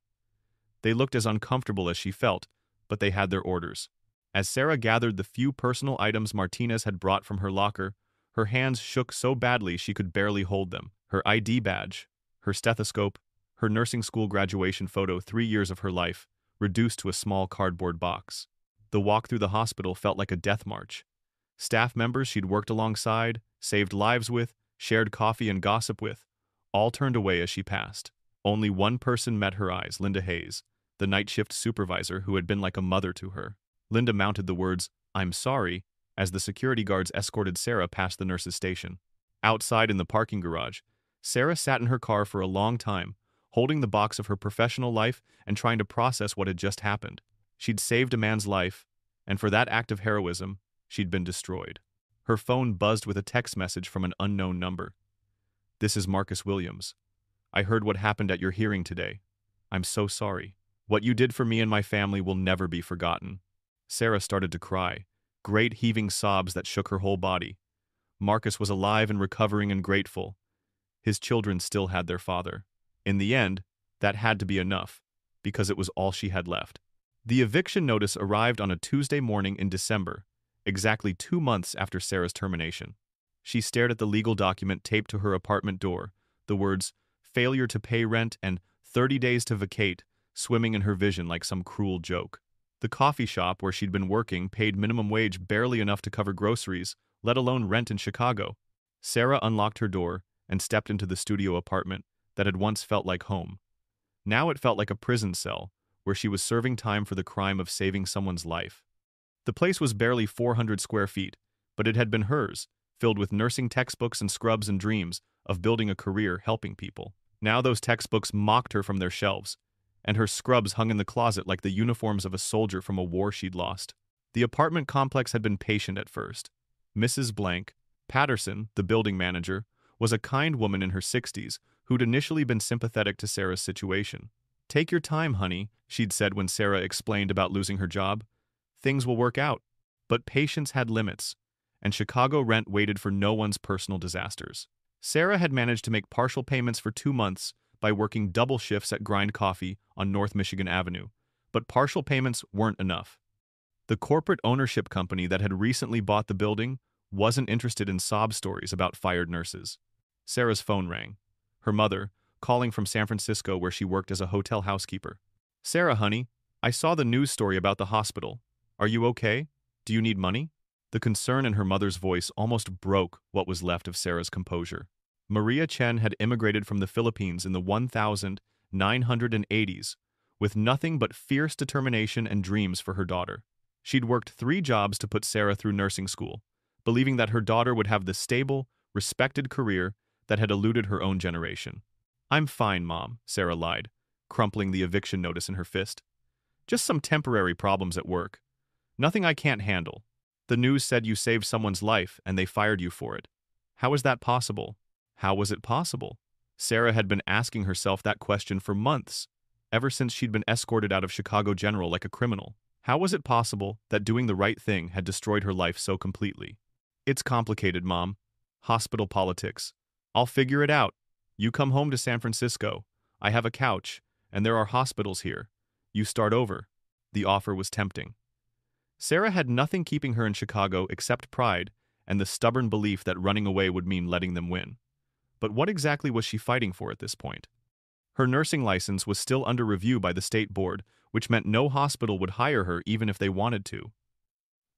Speaker 1: They looked as uncomfortable as she felt, but they had their orders. As Sarah gathered the few personal items Martinez had brought from her locker, her hands shook so badly she could barely hold them. Her ID badge, her stethoscope, her nursing school graduation photo, 3 years of her life, reduced to a small cardboard box. The walk through the hospital felt like a death march. Staff members she'd worked alongside, saved lives with, shared coffee and gossip with, all turned away as she passed. Only one person met her eyes, Linda Hayes, the night shift supervisor who had been like a mother to her. Linda mounted the words, "I'm sorry," as the security guards escorted Sarah past the nurse's station. Outside in the parking garage, Sarah sat in her car for a long time, holding the box of her professional life and trying to process what had just happened. She'd saved a man's life, and for that act of heroism, she'd been destroyed. Her phone buzzed with a text message from an unknown number. "This is Marcus Williams. I heard what happened at your hearing today. I'm so sorry. What you did for me and my family will never be forgotten." Sarah started to cry, great heaving sobs that shook her whole body. Marcus was alive and recovering and grateful. His children still had their father. In the end, that had to be enough, because it was all she had left. The eviction notice arrived on a Tuesday morning in December, exactly 2 months after Sarah's termination. She stared at the legal document taped to her apartment door, the words, "failure to pay rent" and 30 days to vacate, swimming in her vision like some cruel joke. The coffee shop where she'd been working paid minimum wage barely enough to cover groceries, let alone rent in Chicago. Sarah unlocked her door and stepped into the studio apartment that had once felt like home. Now it felt like a prison cell, where she was serving time for the crime of saving someone's life. The place was barely 400 square feet, but it had been hers, filled with nursing textbooks and scrubs and dreams of building a career helping people. Now those textbooks mocked her from their shelves, and her scrubs hung in the closet like the uniforms of a soldier from a war she'd lost. The apartment complex had been patient at first. Mrs. Blank, Patterson, the building manager, was a kind woman in her 60s who'd initially been sympathetic to Sarah's situation. "Take your time, honey," she'd said when Sarah explained about losing her job. "Things will work out." But patience had limits, and Chicago rent waited for no one's personal disasters. Sarah had managed to make partial payments for 2 months by working double shifts at Grind Coffee on North Michigan Avenue, but partial payments weren't enough. The corporate ownership company that had recently bought the building wasn't interested in sob stories about fired nurses. Sarah's phone rang. Her mother, calling from San Francisco where she worked as a hotel housekeeper. "Sarah, honey, I saw the news story about the hospital. Are you okay? Do you need money?" The concern in her mother's voice almost broke what was left of Sarah's composure. Maria Chen had immigrated from the Philippines in the 1980s, with nothing but fierce determination and dreams for her daughter. She'd worked 3 jobs to put Sarah through nursing school, believing that her daughter would have the stable, respected career that had eluded her own generation. "I'm fine, Mom," Sarah lied, crumpling the eviction notice in her fist. "Just some temporary problems at work. Nothing I can't handle." The news said you saved someone's life and they fired you for it. How is that possible? How was it possible? Sarah had been asking herself that question for months, ever since she'd been escorted out of Chicago General like a criminal. How was it possible that doing the right thing had destroyed her life so completely? It's complicated, Mom. Hospital politics. I'll figure it out. You come home to San Francisco. I have a couch, and there are hospitals here. You start over. The offer was tempting. Sarah had nothing keeping her in Chicago except pride and the stubborn belief that running away would mean letting them win. But what exactly was she fighting for at this point? Her nursing license was still under review by the state board, which meant no hospital would hire her even if they wanted to.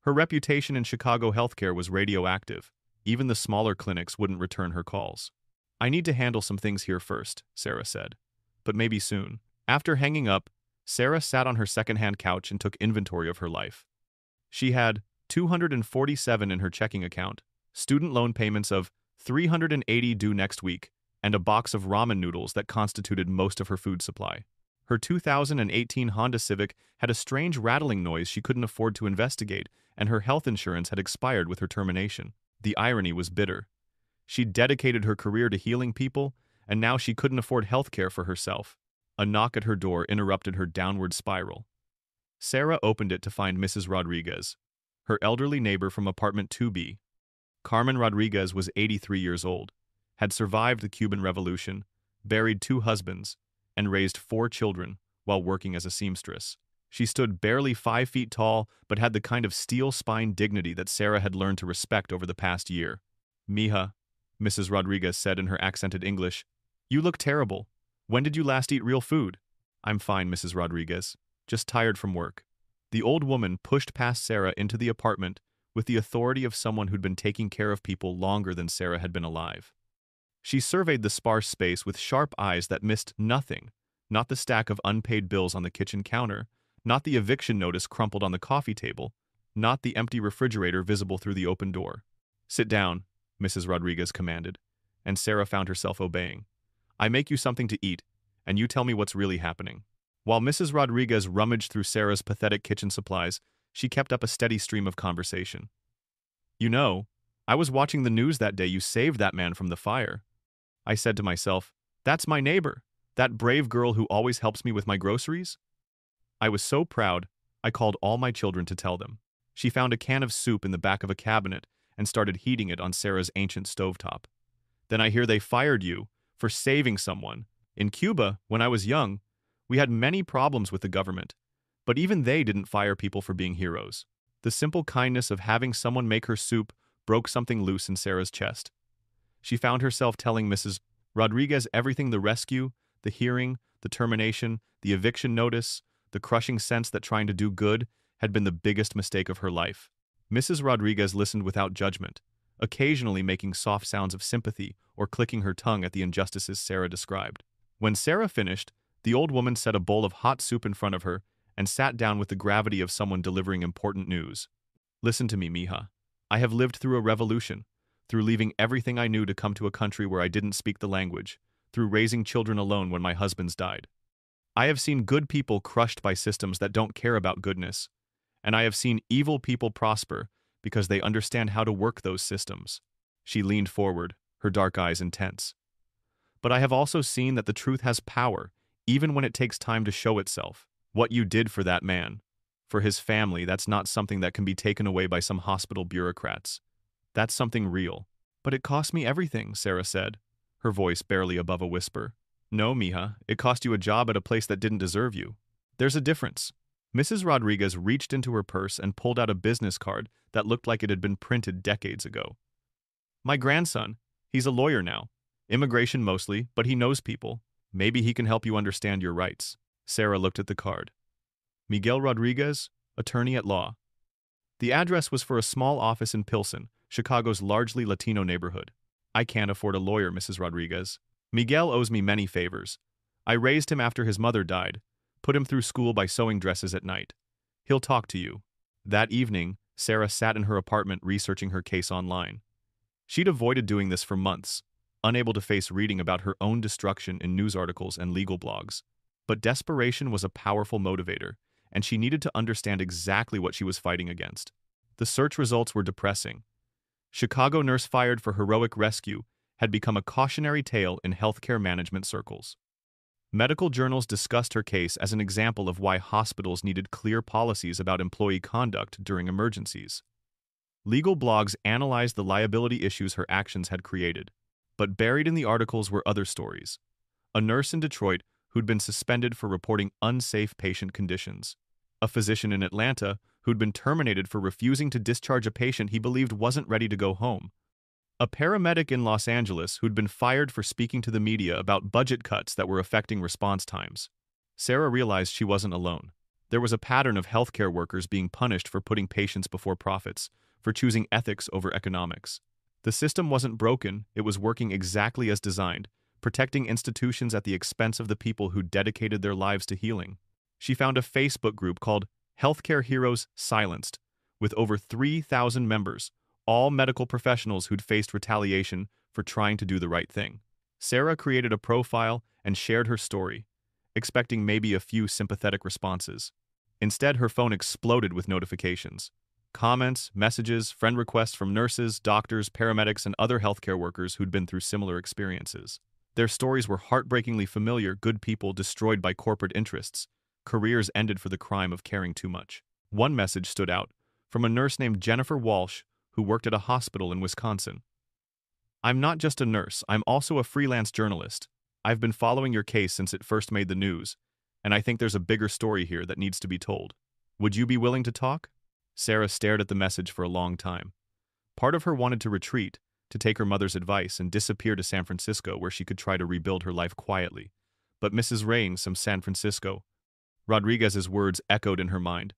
Speaker 1: Her reputation in Chicago healthcare was radioactive. Even the smaller clinics wouldn't return her calls. I need to handle some things here first, Sarah said. But maybe soon. After hanging up, Sarah sat on her second-hand couch and took inventory of her life. She had $247 in her checking account, student loan payments of $380 due next week, and a box of ramen noodles that constituted most of her food supply. Her 2018 Honda Civic had a strange rattling noise she couldn't afford to investigate, and her health insurance had expired with her termination. The irony was bitter. She'd dedicated her career to healing people, and now she couldn't afford health care for herself. A knock at her door interrupted her downward spiral. Sarah opened it to find Mrs. Rodriguez, her elderly neighbor from apartment 2B. Carmen Rodriguez was 83 years old, had survived the Cuban Revolution, buried 2 husbands, and raised 4 children while working as a seamstress. She stood barely 5 feet tall, but had the kind of steel-spine dignity that Sarah had learned to respect over the past year. "Mija," Mrs. Rodriguez said in her accented English, "you look terrible. When did you last eat real food?" "I'm fine, Mrs. Rodriguez. Just tired from work." The old woman pushed past Sarah into the apartment with the authority of someone who'd been taking care of people longer than Sarah had been alive. She surveyed the sparse space with sharp eyes that missed nothing, not the stack of unpaid bills on the kitchen counter, not the eviction notice crumpled on the coffee table, not the empty refrigerator visible through the open door. "Sit down," Mrs. Rodriguez commanded, and Sarah found herself obeying. "I make you something to eat, and you tell me what's really happening." While Mrs. Rodriguez rummaged through Sarah's pathetic kitchen supplies, she kept up a steady stream of conversation. "You know, I was watching the news that day you saved that man from the fire. I said to myself, that's my neighbor, that brave girl who always helps me with my groceries." I was so proud, I called all my children to tell them. She found a can of soup in the back of a cabinet and started heating it on Sarah's ancient stovetop. "Then I hear they fired you for saving someone. In Cuba, when I was young, we had many problems with the government, but even they didn't fire people for being heroes." The simple kindness of having someone make her soup broke something loose in Sarah's chest. She found herself telling Mrs. Rodriguez everything: the rescue, the hearing, the termination, the eviction notice, the crushing sense that trying to do good had been the biggest mistake of her life. Mrs. Rodriguez listened without judgment, occasionally making soft sounds of sympathy or clicking her tongue at the injustices Sarah described. When Sarah finished, the old woman set a bowl of hot soup in front of her and sat down with the gravity of someone delivering important news. "Listen to me, Mija. I have lived through a revolution, through leaving everything I knew to come to a country where I didn't speak the language, through raising children alone when my husbands died. I have seen good people crushed by systems that don't care about goodness, and I have seen evil people prosper because they understand how to work those systems." She leaned forward, her dark eyes intense. "But I have also seen that the truth has power, even when it takes time to show itself. What you did for that man, for his family, that's not something that can be taken away by some hospital bureaucrats. That's something real." "But it cost me everything," Sarah said, her voice barely above a whisper. "No, Mija, it cost you a job at a place that didn't deserve you. There's a difference." Mrs. Rodriguez reached into her purse and pulled out a business card that looked like it had been printed decades ago. "My grandson, he's a lawyer now. Immigration mostly, but he knows people. Maybe he can help you understand your rights." Sarah looked at the card. "Miguel Rodriguez, attorney at law." The address was for a small office in Pilsen, Chicago's largely Latino neighborhood. "I can't afford a lawyer, Mrs. Rodriguez. Miguel owes me many favors. I raised him after his mother died, put him through school by sewing dresses at night. He'll talk to you." That evening, Sarah sat in her apartment researching her case online. She'd avoided doing this for months, unable to face reading about her own destruction in news articles and legal blogs. But desperation was a powerful motivator, and she needed to understand exactly what she was fighting against. The search results were depressing. Chicago nurse fired for heroic rescue had become a cautionary tale in healthcare management circles. Medical journals discussed her case as an example of why hospitals needed clear policies about employee conduct during emergencies. Legal blogs analyzed the liability issues her actions had created. But buried in the articles were other stories. A nurse in Detroit who'd been suspended for reporting unsafe patient conditions. A physician in Atlanta who'd been terminated for refusing to discharge a patient he believed wasn't ready to go home. A paramedic in Los Angeles who'd been fired for speaking to the media about budget cuts that were affecting response times. Sarah realized she wasn't alone. There was a pattern of healthcare workers being punished for putting patients before profits, for choosing ethics over economics. The system wasn't broken, it was working exactly as designed, protecting institutions at the expense of the people who dedicated their lives to healing. She found a Facebook group called Healthcare Heroes Silenced, with over 3,000 members, all medical professionals who'd faced retaliation for trying to do the right thing. Sarah created a profile and shared her story, expecting maybe a few sympathetic responses. Instead, her phone exploded with notifications. Comments, messages, friend requests from nurses, doctors, paramedics, and other healthcare workers who'd been through similar experiences. Their stories were heartbreakingly familiar: good people destroyed by corporate interests, careers ended for the crime of caring too much. One message stood out, from a nurse named Jennifer Walsh, who worked at a hospital in Wisconsin. "I'm not just a nurse, I'm also a freelance journalist. I've been following your case since it first made the news, and I think there's a bigger story here that needs to be told. Would you be willing to talk?" Sarah stared at the message for a long time. Part of her wanted to retreat, to take her mother's advice and disappear to San Francisco where she could try to rebuild her life quietly. But Mrs. Raines from San Francisco. Rodriguez's words echoed in her mind.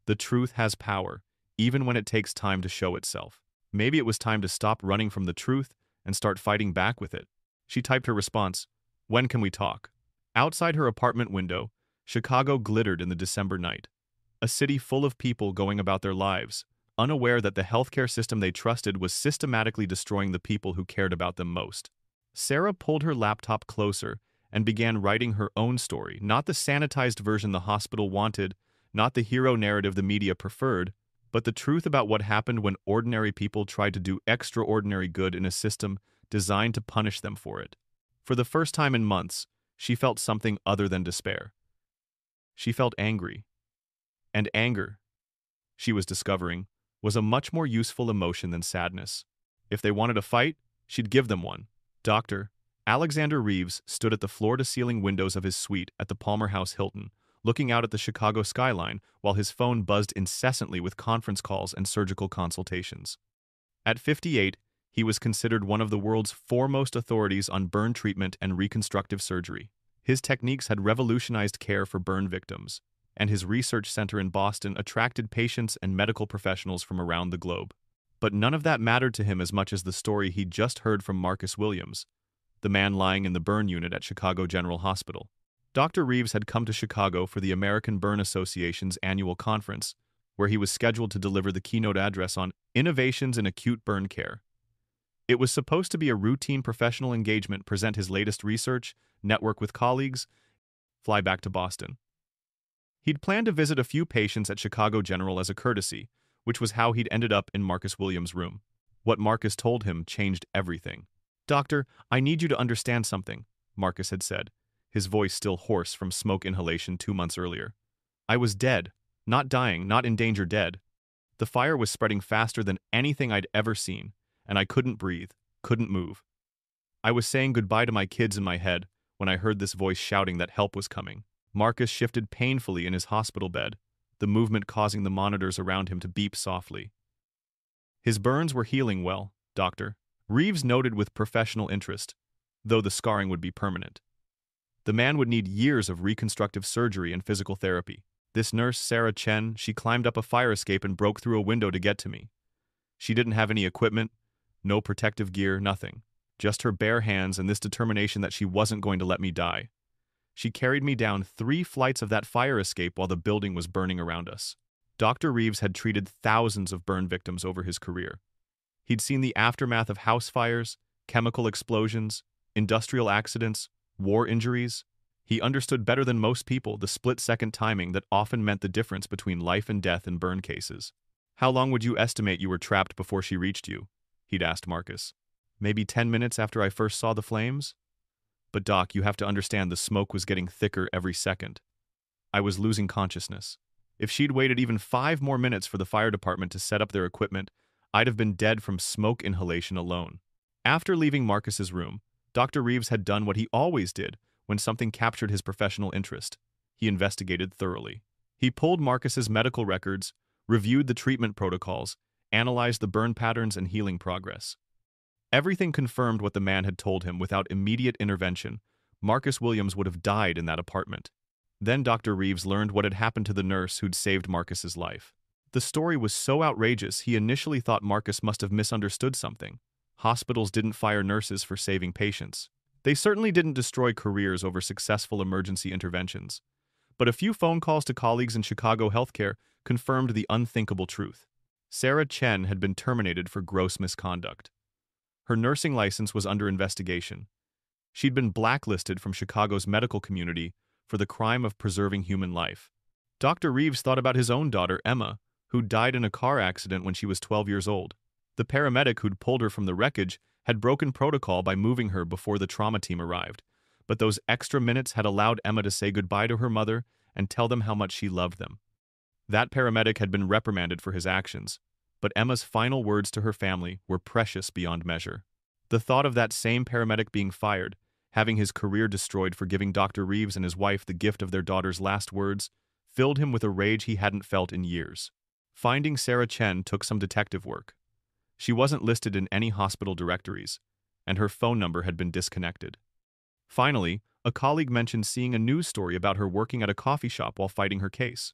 Speaker 1: The truth has power, even when it takes time to show itself. Maybe it was time to stop running from the truth and start fighting back with it. She typed her response, "When can we talk?" Outside her apartment window, Chicago glittered in the December night. A city full of people going about their lives, unaware that the healthcare system they trusted was systematically destroying the people who cared about them most. Sarah pulled her laptop closer and began writing her own story, not the sanitized version the hospital wanted, not the hero narrative the media preferred, but the truth about what happened when ordinary people tried to do extraordinary good in a system designed to punish them for it. For the first time in months, she felt something other than despair. She felt angry. And anger, she was discovering, was a much more useful emotion than sadness. If they wanted a fight, she'd give them one. Dr. Alexander Reeves stood at the floor-to-ceiling windows of his suite at the Palmer House Hilton, looking out at the Chicago skyline while his phone buzzed incessantly with conference calls and surgical consultations. At 58, he was considered one of the world's foremost authorities on burn treatment and reconstructive surgery. His techniques had revolutionized care for burn victims, and his research center in Boston attracted patients and medical professionals from around the globe. But none of that mattered to him as much as the story he'd just heard from Marcus Williams, the man lying in the burn unit at Chicago General Hospital. Dr. Reeves had come to Chicago for the American Burn Association's annual conference, where he was scheduled to deliver the keynote address on innovations in acute burn care. It was supposed to be a routine professional engagement, present his latest research, network with colleagues, fly back to Boston. He'd planned to visit a few patients at Chicago General as a courtesy, which was how he'd ended up in Marcus Williams' room. What Marcus told him changed everything. "Doctor, I need you to understand something," Marcus had said, his voice still hoarse from smoke inhalation 2 months earlier. "I was dead. Not dying, not in danger, dead. The fire was spreading faster than anything I'd ever seen, and I couldn't breathe, couldn't move. I was saying goodbye to my kids in my head when I heard this voice shouting that help was coming." Marcus shifted painfully in his hospital bed, the movement causing the monitors around him to beep softly. "His burns were healing well, doctor," Reeves noted with professional interest, though the scarring would be permanent. "The man would need years of reconstructive surgery and physical therapy. This nurse, Sarah Chen, she climbed up a fire escape and broke through a window to get to me. She didn't have any equipment, no protective gear, nothing. Just her bare hands and this determination that she wasn't going to let me die. She carried me down 3 flights of that fire escape while the building was burning around us." Dr. Reeves had treated thousands of burn victims over his career. He'd seen the aftermath of house fires, chemical explosions, industrial accidents, war injuries. He understood better than most people the split-second timing that often meant the difference between life and death in burn cases. How long would you estimate you were trapped before she reached you? He'd asked Marcus. Maybe 10 minutes after I first saw the flames? But Doc, you have to understand the smoke was getting thicker every second. I was losing consciousness. If she'd waited even 5 more minutes for the fire department to set up their equipment, I'd have been dead from smoke inhalation alone. After leaving Marcus's room, Dr. Reeves had done what he always did when something captured his professional interest. He investigated thoroughly. He pulled Marcus's medical records, reviewed the treatment protocols, analyzed the burn patterns and healing progress. Everything confirmed what the man had told him. Without immediate intervention, Marcus Williams would have died in that apartment. Then Dr. Reeves learned what had happened to the nurse who'd saved Marcus's life. The story was so outrageous he initially thought Marcus must have misunderstood something. Hospitals didn't fire nurses for saving patients. They certainly didn't destroy careers over successful emergency interventions. But a few phone calls to colleagues in Chicago healthcare confirmed the unthinkable truth. Sarah Chen had been terminated for gross misconduct. Her nursing license was under investigation. She'd been blacklisted from Chicago's medical community for the crime of preserving human life. Dr. Reeves thought about his own daughter, Emma, who died in a car accident when she was 12 years old. The paramedic who'd pulled her from the wreckage had broken protocol by moving her before the trauma team arrived, but those extra minutes had allowed Emma to say goodbye to her mother and tell them how much she loved them. That paramedic had been reprimanded for his actions, but Emma's final words to her family were precious beyond measure. The thought of that same paramedic being fired, having his career destroyed for giving Dr. Reeves and his wife the gift of their daughter's last words, filled him with a rage he hadn't felt in years. Finding Sarah Chen took some detective work. She wasn't listed in any hospital directories, and her phone number had been disconnected. Finally, a colleague mentioned seeing a news story about her working at a coffee shop while fighting her case.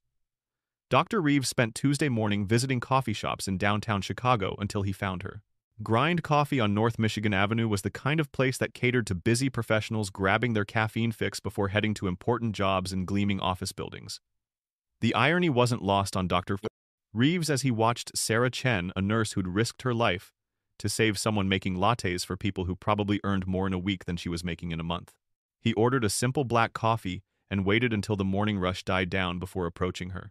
Speaker 1: Dr. Reeves spent Tuesday morning visiting coffee shops in downtown Chicago until he found her. Grind Coffee on North Michigan Avenue was the kind of place that catered to busy professionals grabbing their caffeine fix before heading to important jobs in gleaming office buildings. The irony wasn't lost on Dr. Reeves as he watched Sarah Chen, a nurse who'd risked her life, to save someone making lattes for people who probably earned more in a week than she was making in a month. He ordered a simple black coffee and waited until the morning rush died down before approaching her.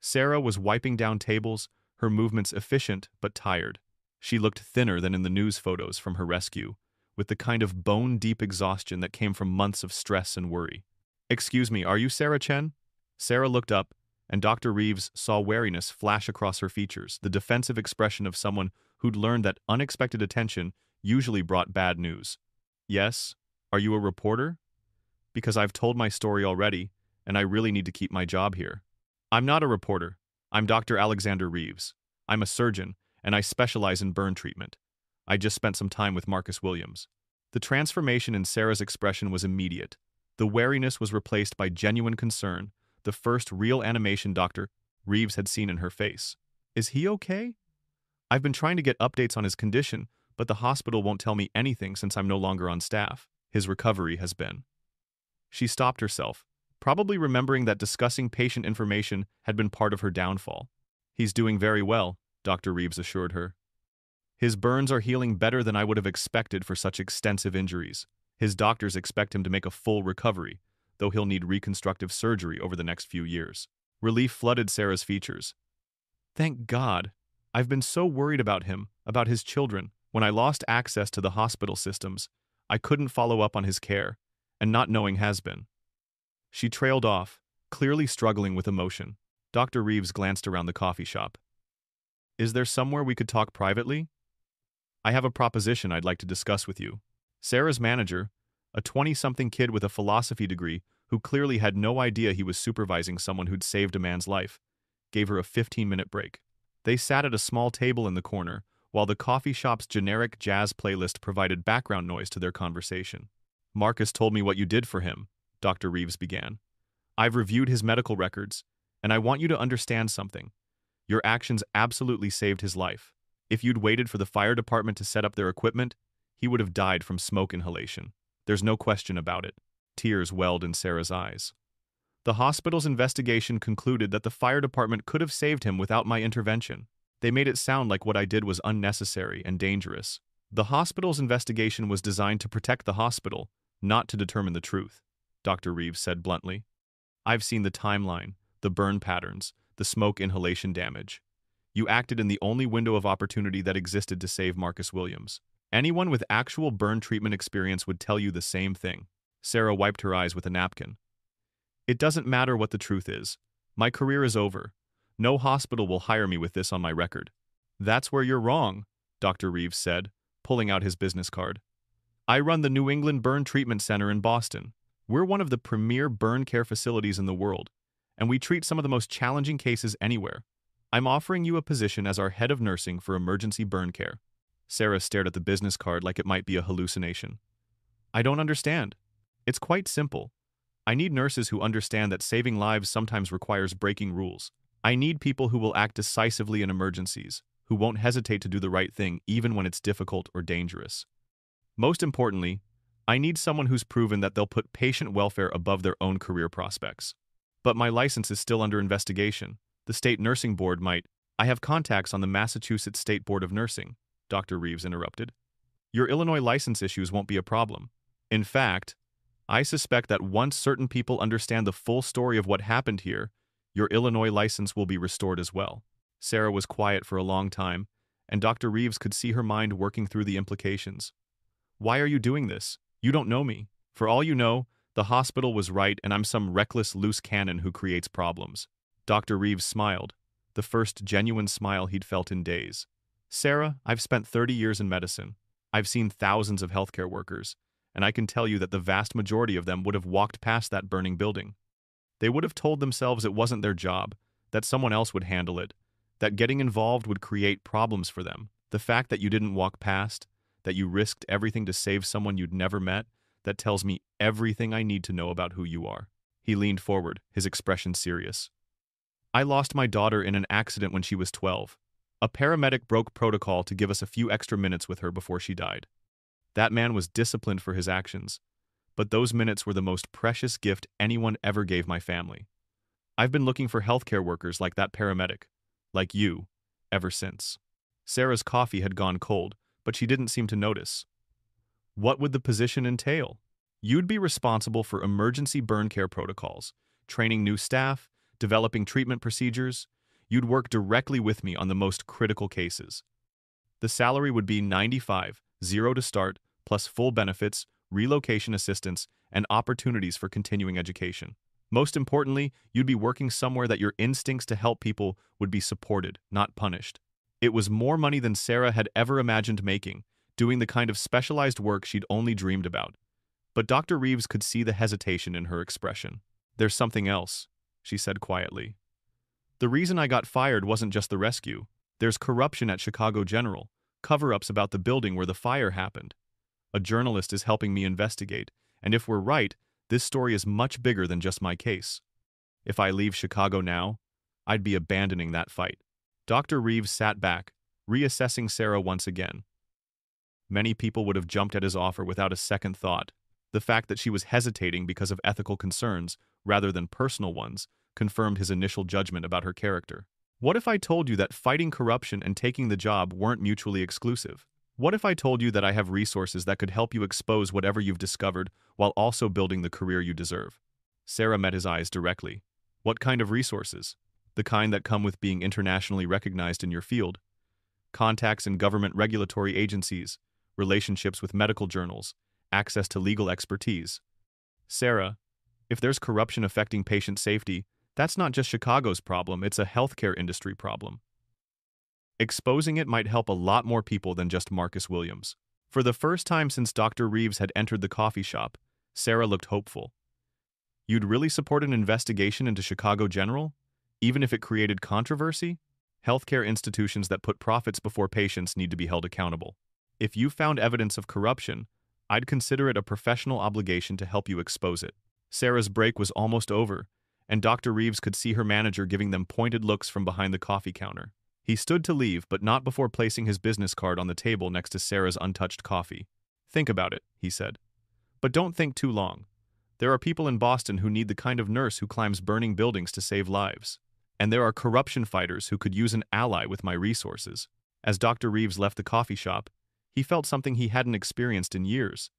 Speaker 1: Sarah was wiping down tables, her movements efficient but tired. She looked thinner than in the news photos from her rescue, with the kind of bone-deep exhaustion that came from months of stress and worry. "Excuse me, are you Sarah Chen?" Sarah looked up, and Dr. Reeves saw wariness flash across her features, the defensive expression of someone who'd learned that unexpected attention usually brought bad news. "Yes? Are you a reporter?" "Because I've told my story already, and I really need to keep my job here." "I'm not a reporter. I'm Dr. Alexander Reeves. I'm a surgeon, and I specialize in burn treatment. I just spent some time with Marcus Williams." The transformation in Sarah's expression was immediate. The wariness was replaced by genuine concern, the first real animation Dr. Reeves had seen in her face. "Is he okay? I've been trying to get updates on his condition, but the hospital won't tell me anything since I'm no longer on staff. His recovery has been." She stopped herself, probably remembering that discussing patient information had been part of her downfall. "He's doing very well," Dr. Reeves assured her. "His burns are healing better than I would have expected for such extensive injuries. His doctors expect him to make a full recovery, though he'll need reconstructive surgery over the next few years." Relief flooded Sarah's features. "Thank God. I've been so worried about him, about his children. When I lost access to the hospital systems, I couldn't follow up on his care, and not knowing has been." She trailed off, clearly struggling with emotion. Dr. Reeves glanced around the coffee shop. "Is there somewhere we could talk privately? I have a proposition I'd like to discuss with you." Sarah's manager, a 20-something kid with a philosophy degree who clearly had no idea he was supervising someone who'd saved a man's life, gave her a 15-minute break. They sat at a small table in the corner, while the coffee shop's generic jazz playlist provided background noise to their conversation. "Marcus told me what you did for him," Dr. Reeves began. "I've reviewed his medical records, and I want you to understand something. Your actions absolutely saved his life. If you'd waited for the fire department to set up their equipment, he would have died from smoke inhalation. There's no question about it." Tears welled in Sarah's eyes. "The hospital's investigation concluded that the fire department could have saved him without my intervention. They made it sound like what I did was unnecessary and dangerous. The hospital's investigation was designed to protect the hospital, not to determine the truth," Dr. Reeves said bluntly. "I've seen the timeline, the burn patterns, the smoke inhalation damage. You acted in the only window of opportunity that existed to save Marcus Williams. Anyone with actual burn treatment experience would tell you the same thing. Sarah wiped her eyes with a napkin. It doesn't matter what the truth is. My career is over. No hospital will hire me with this on my record. That's where you're wrong, Dr. Reeves said, pulling out his business card. I run the New England Burn Treatment Center in Boston. We're one of the premier burn care facilities in the world, and we treat some of the most challenging cases anywhere. I'm offering you a position as our head of nursing for emergency burn care. Sarah stared at the business card like it might be a hallucination. I don't understand. It's quite simple. I need nurses who understand that saving lives sometimes requires breaking rules. I need people who will act decisively in emergencies, who won't hesitate to do the right thing even when it's difficult or dangerous. Most importantly, I need someone who's proven that they'll put patient welfare above their own career prospects. But my license is still under investigation. The state nursing board might— I have contacts on the Massachusetts State Board of Nursing, Dr. Reeves interrupted. Your Illinois license issues won't be a problem. In fact, I suspect that once certain people understand the full story of what happened here, your Illinois license will be restored as well. Sarah was quiet for a long time, and Dr. Reeves could see her mind working through the implications. Why are you doing this? You don't know me. For all you know, the hospital was right and I'm some reckless loose cannon who creates problems. Dr. Reeves smiled, the first genuine smile he'd felt in days. Sarah, I've spent 30 years in medicine. I've seen thousands of healthcare workers, and I can tell you that the vast majority of them would have walked past that burning building. They would have told themselves it wasn't their job, that someone else would handle it, that getting involved would create problems for them. The fact that you didn't walk past, that you risked everything to save someone you'd never met, that tells me everything I need to know about who you are. He leaned forward, his expression serious. I lost my daughter in an accident when she was 12. A paramedic broke protocol to give us a few extra minutes with her before she died. That man was disciplined for his actions, but those minutes were the most precious gift anyone ever gave my family. I've been looking for healthcare workers like that paramedic, like you, ever since. Sarah's coffee had gone cold, but she didn't seem to notice. What would the position entail? You'd be responsible for emergency burn care protocols, training new staff, developing treatment procedures. You'd work directly with me on the most critical cases. The salary would be $95,000 to start, plus full benefits, relocation assistance, and opportunities for continuing education. Most importantly, you'd be working somewhere that your instincts to help people would be supported, not punished. It was more money than Sarah had ever imagined making, doing the kind of specialized work she'd only dreamed about. But Dr. Reeves could see the hesitation in her expression. There's something else, she said quietly. The reason I got fired wasn't just the rescue. There's corruption at Chicago General, cover-ups about the building where the fire happened. A journalist is helping me investigate, and if we're right, this story is much bigger than just my case. If I leave Chicago now, I'd be abandoning that fight. Dr. Reeves sat back, reassessing Sarah once again. Many people would have jumped at his offer without a second thought. The fact that she was hesitating because of ethical concerns, rather than personal ones, confirmed his initial judgment about her character. What if I told you that fighting corruption and taking the job weren't mutually exclusive? What if I told you that I have resources that could help you expose whatever you've discovered while also building the career you deserve? Sarah met his eyes directly. What kind of resources? The kind that come with being internationally recognized in your field. Contacts in government regulatory agencies, relationships with medical journals, access to legal expertise. Sarah, if there's corruption affecting patient safety, that's not just Chicago's problem, it's a healthcare industry problem. Exposing it might help a lot more people than just Marcus Williams. For the first time since Dr. Reeves had entered the coffee shop, Sarah looked hopeful. You'd really support an investigation into Chicago General? Even if it created controversy? Healthcare institutions that put profits before patients need to be held accountable. If you found evidence of corruption, I'd consider it a professional obligation to help you expose it. Sarah's break was almost over, and Dr. Reeves could see her manager giving them pointed looks from behind the coffee counter. He stood to leave, but not before placing his business card on the table next to Sarah's untouched coffee. Think about it, he said. But don't think too long. There are people in Boston who need the kind of nurse who climbs burning buildings to save lives. And there are corruption fighters who could use an ally with my resources. As Dr. Reeves left the coffee shop, he felt something he hadn't experienced in years.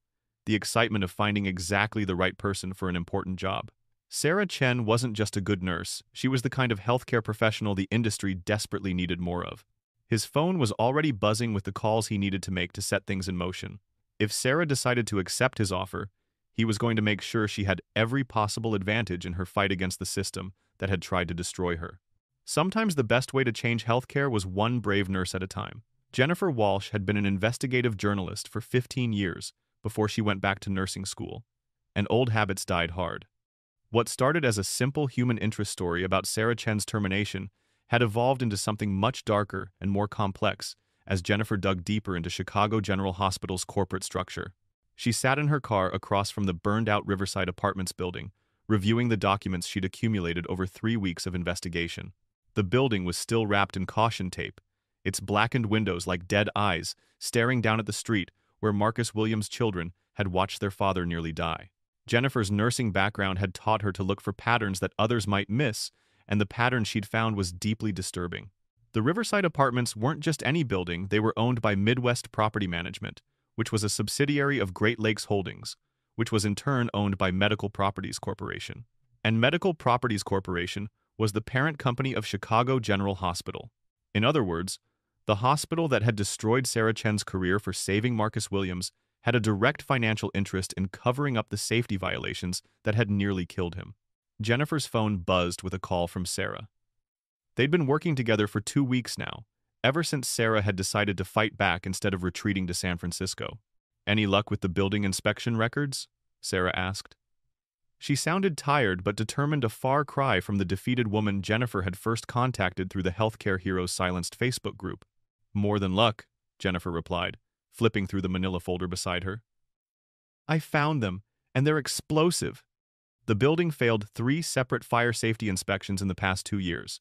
Speaker 1: The excitement of finding exactly the right person for an important job. Sarah Chen wasn't just a good nurse, she was the kind of healthcare professional the industry desperately needed more of. His phone was already buzzing with the calls he needed to make to set things in motion. If Sarah decided to accept his offer, he was going to make sure she had every possible advantage in her fight against the system that had tried to destroy her. Sometimes the best way to change healthcare was one brave nurse at a time. Jennifer Walsh had been an investigative journalist for 15 years before she went back to nursing school, and old habits died hard. What started as a simple human interest story about Sarah Chen's termination had evolved into something much darker and more complex as Jennifer dug deeper into Chicago General Hospital's corporate structure. She sat in her car across from the burned-out Riverside Apartments building, reviewing the documents she'd accumulated over 3 weeks of investigation. The building was still wrapped in caution tape, its blackened windows like dead eyes staring down at the street where Marcus Williams' children had watched their father nearly die. Jennifer's nursing background had taught her to look for patterns that others might miss, and the pattern she'd found was deeply disturbing. The Riverside Apartments weren't just any building, they were owned by Midwest Property Management, which was a subsidiary of Great Lakes Holdings, which was in turn owned by Medical Properties Corporation. And Medical Properties Corporation was the parent company of Chicago General Hospital. In other words, the hospital that had destroyed Sarah Chen's career for saving Marcus Williams had a direct financial interest in covering up the safety violations that had nearly killed him. Jennifer's phone buzzed with a call from Sarah. They'd been working together for 2 weeks now, ever since Sarah had decided to fight back instead of retreating to San Francisco. "Any luck with the building inspection records?" Sarah asked. She sounded tired but determined, a far cry from the defeated woman Jennifer had first contacted through the Healthcare Heroes Silenced Facebook group. "More than luck," Jennifer replied, flipping through the manila folder beside her. "I found them, and they're explosive." The building failed 3 separate fire safety inspections in the past 2 years.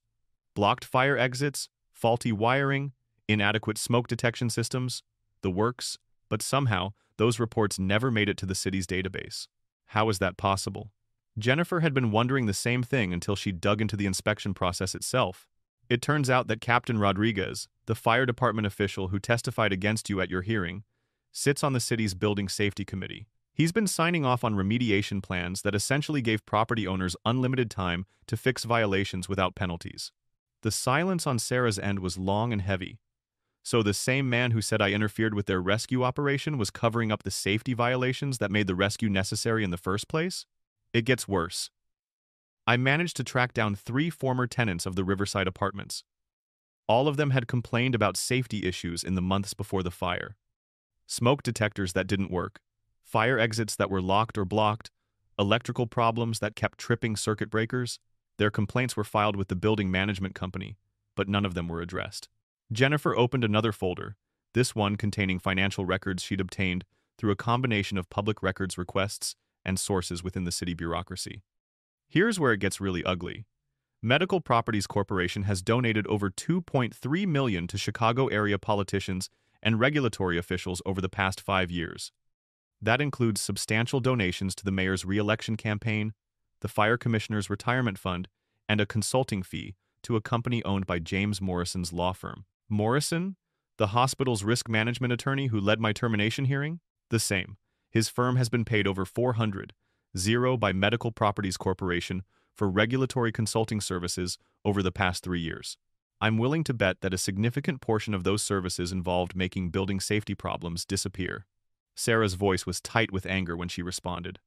Speaker 1: Blocked fire exits, faulty wiring, inadequate smoke detection systems, the works, but somehow those reports never made it to the city's database. How is that possible? Jennifer had been wondering the same thing until she dug into the inspection process itself. It turns out that Captain Rodriguez, the fire department official who testified against you at your hearing, sits on the city's building safety committee. He's been signing off on remediation plans that essentially gave property owners unlimited time to fix violations without penalties. The silence on Sarah's end was long and heavy. So the same man who said I interfered with their rescue operation was covering up the safety violations that made the rescue necessary in the first place? It gets worse. I managed to track down 3 former tenants of the Riverside Apartments. All of them had complained about safety issues in the months before the fire. Smoke detectors that didn't work, fire exits that were locked or blocked, electrical problems that kept tripping circuit breakers. Their complaints were filed with the building management company, but none of them were addressed. Jennifer opened another folder, this one containing financial records she'd obtained through a combination of public records requests and sources within the city bureaucracy. Here's where it gets really ugly. Medical Properties Corporation has donated over $2.3 million to Chicago area politicians and regulatory officials over the past 5 years. That includes substantial donations to the mayor's re-election campaign, the fire commissioner's retirement fund, and a consulting fee to a company owned by James Morrison's law firm. Morrison, the hospital's risk management attorney who led my termination hearing? The same. His firm has been paid over $400,000 by Medical Properties Corporation for regulatory consulting services over the past 3 years. I'm willing to bet that a significant portion of those services involved making building safety problems disappear. Sarah's voice was tight with anger when she responded.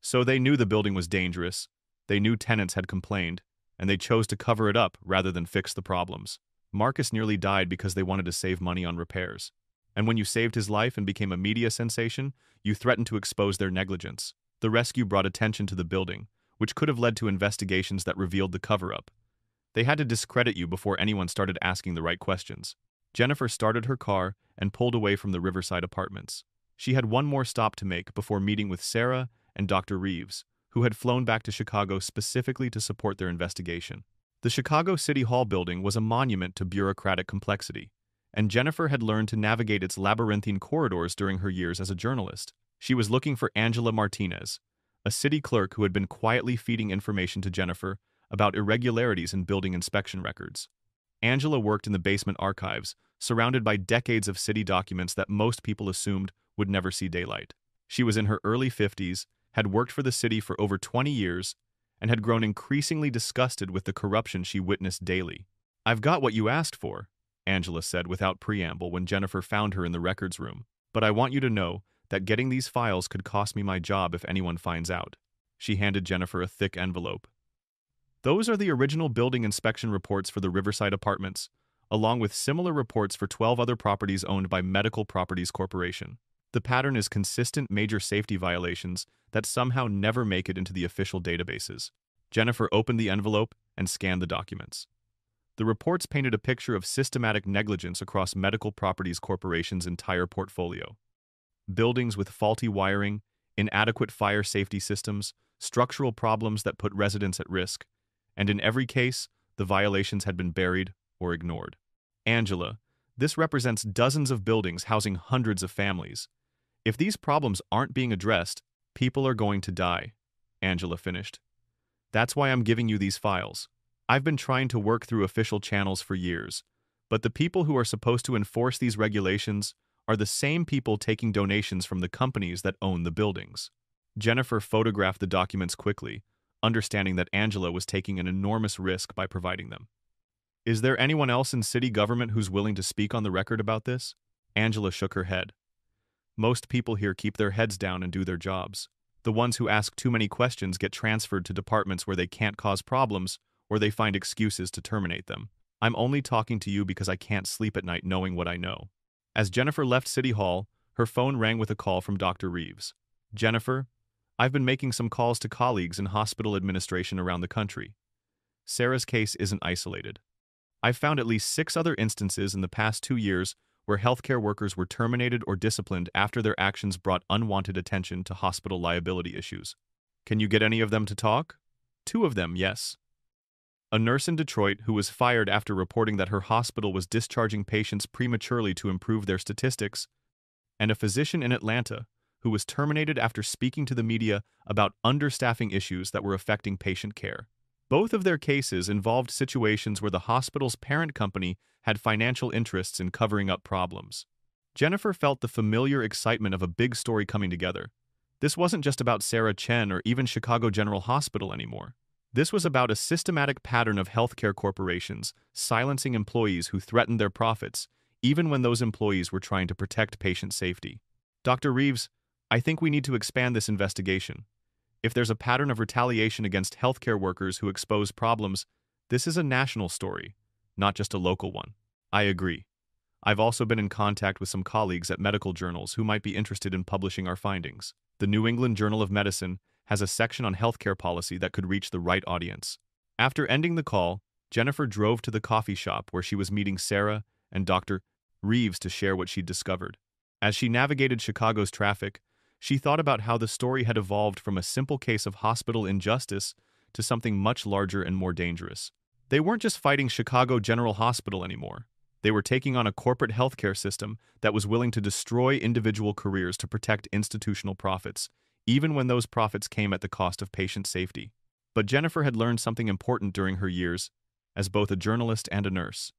Speaker 1: So they knew the building was dangerous, they knew tenants had complained, and they chose to cover it up rather than fix the problems. Marcus nearly died because they wanted to save money on repairs. And when you saved his life and became a media sensation, you threatened to expose their negligence. The rescue brought attention to the building, which could have led to investigations that revealed the cover-up. They had to discredit you before anyone started asking the right questions. Jennifer started her car and pulled away from the Riverside Apartments. She had one more stop to make before meeting with Sarah and Dr. Reeves, who had flown back to Chicago specifically to support their investigation. The Chicago City Hall building was a monument to bureaucratic complexity, and Jennifer had learned to navigate its labyrinthine corridors during her years as a journalist. She was looking for Angela Martinez, a city clerk who had been quietly feeding information to Jennifer about irregularities in building inspection records. Angela worked in the basement archives, surrounded by decades of city documents that most people assumed would never see daylight. She was in her early 50s, had worked for the city for over 20 years, and had grown increasingly disgusted with the corruption she witnessed daily. "I've got what you asked for," Angela said without preamble when Jennifer found her in the records room. "But I want you to know that getting these files could cost me my job if anyone finds out." She handed Jennifer a thick envelope. "Those are the original building inspection reports for the Riverside Apartments, along with similar reports for 12 other properties owned by Medical Properties Corporation. The pattern is consistent major safety violations that somehow never make it into the official databases." Jennifer opened the envelope and scanned the documents. The reports painted a picture of systematic negligence across Medical Properties Corporation's entire portfolio. Buildings with faulty wiring, inadequate fire safety systems, structural problems that put residents at risk, and in every case, the violations had been buried or ignored. "Angela, this represents dozens of buildings housing hundreds of families. If these problems aren't being addressed, people are going to die," Angela finished. "That's why I'm giving you these files. I've been trying to work through official channels for years, but the people who are supposed to enforce these regulations are the same people taking donations from the companies that own the buildings." Jennifer photographed the documents quickly, understanding that Angela was taking an enormous risk by providing them. "Is there anyone else in city government who's willing to speak on the record about this?" Angela shook her head. "Most people here keep their heads down and do their jobs. The ones who ask too many questions get transferred to departments where they can't cause problems, or they find excuses to terminate them. I'm only talking to you because I can't sleep at night knowing what I know." As Jennifer left City Hall, her phone rang with a call from Dr. Reeves. "Jennifer, I've been making some calls to colleagues in hospital administration around the country. Sarah's case isn't isolated. I've found at least 6 other instances in the past 2 years where healthcare workers were terminated or disciplined after their actions brought unwanted attention to hospital liability issues. Can you get any of them to talk?" "2 of them, yes. A nurse in Detroit who was fired after reporting that her hospital was discharging patients prematurely to improve their statistics, and a physician in Atlanta who was terminated after speaking to the media about understaffing issues that were affecting patient care. Both of their cases involved situations where the hospital's parent company had financial interests in covering up problems." Jennifer felt the familiar excitement of a big story coming together. This wasn't just about Sarah Chen or even Chicago General Hospital anymore. This was about a systematic pattern of healthcare corporations silencing employees who threatened their profits, even when those employees were trying to protect patient safety. "Dr. Reeves, I think we need to expand this investigation. If there's a pattern of retaliation against healthcare workers who expose problems, this is a national story, not just a local one." "I agree. I've also been in contact with some colleagues at medical journals who might be interested in publishing our findings. The New England Journal of Medicine has a section on healthcare policy that could reach the right audience." After ending the call, Jennifer drove to the coffee shop where she was meeting Sarah and Dr. Reeves to share what she'd discovered. As she navigated Chicago's traffic, she thought about how the story had evolved from a simple case of hospital injustice to something much larger and more dangerous. They weren't just fighting Chicago General Hospital anymore. They were taking on a corporate healthcare system that was willing to destroy individual careers to protect institutional profits, even when those profits came at the cost of patient safety. But Jennifer had learned something important during her years as both a journalist and a nurse.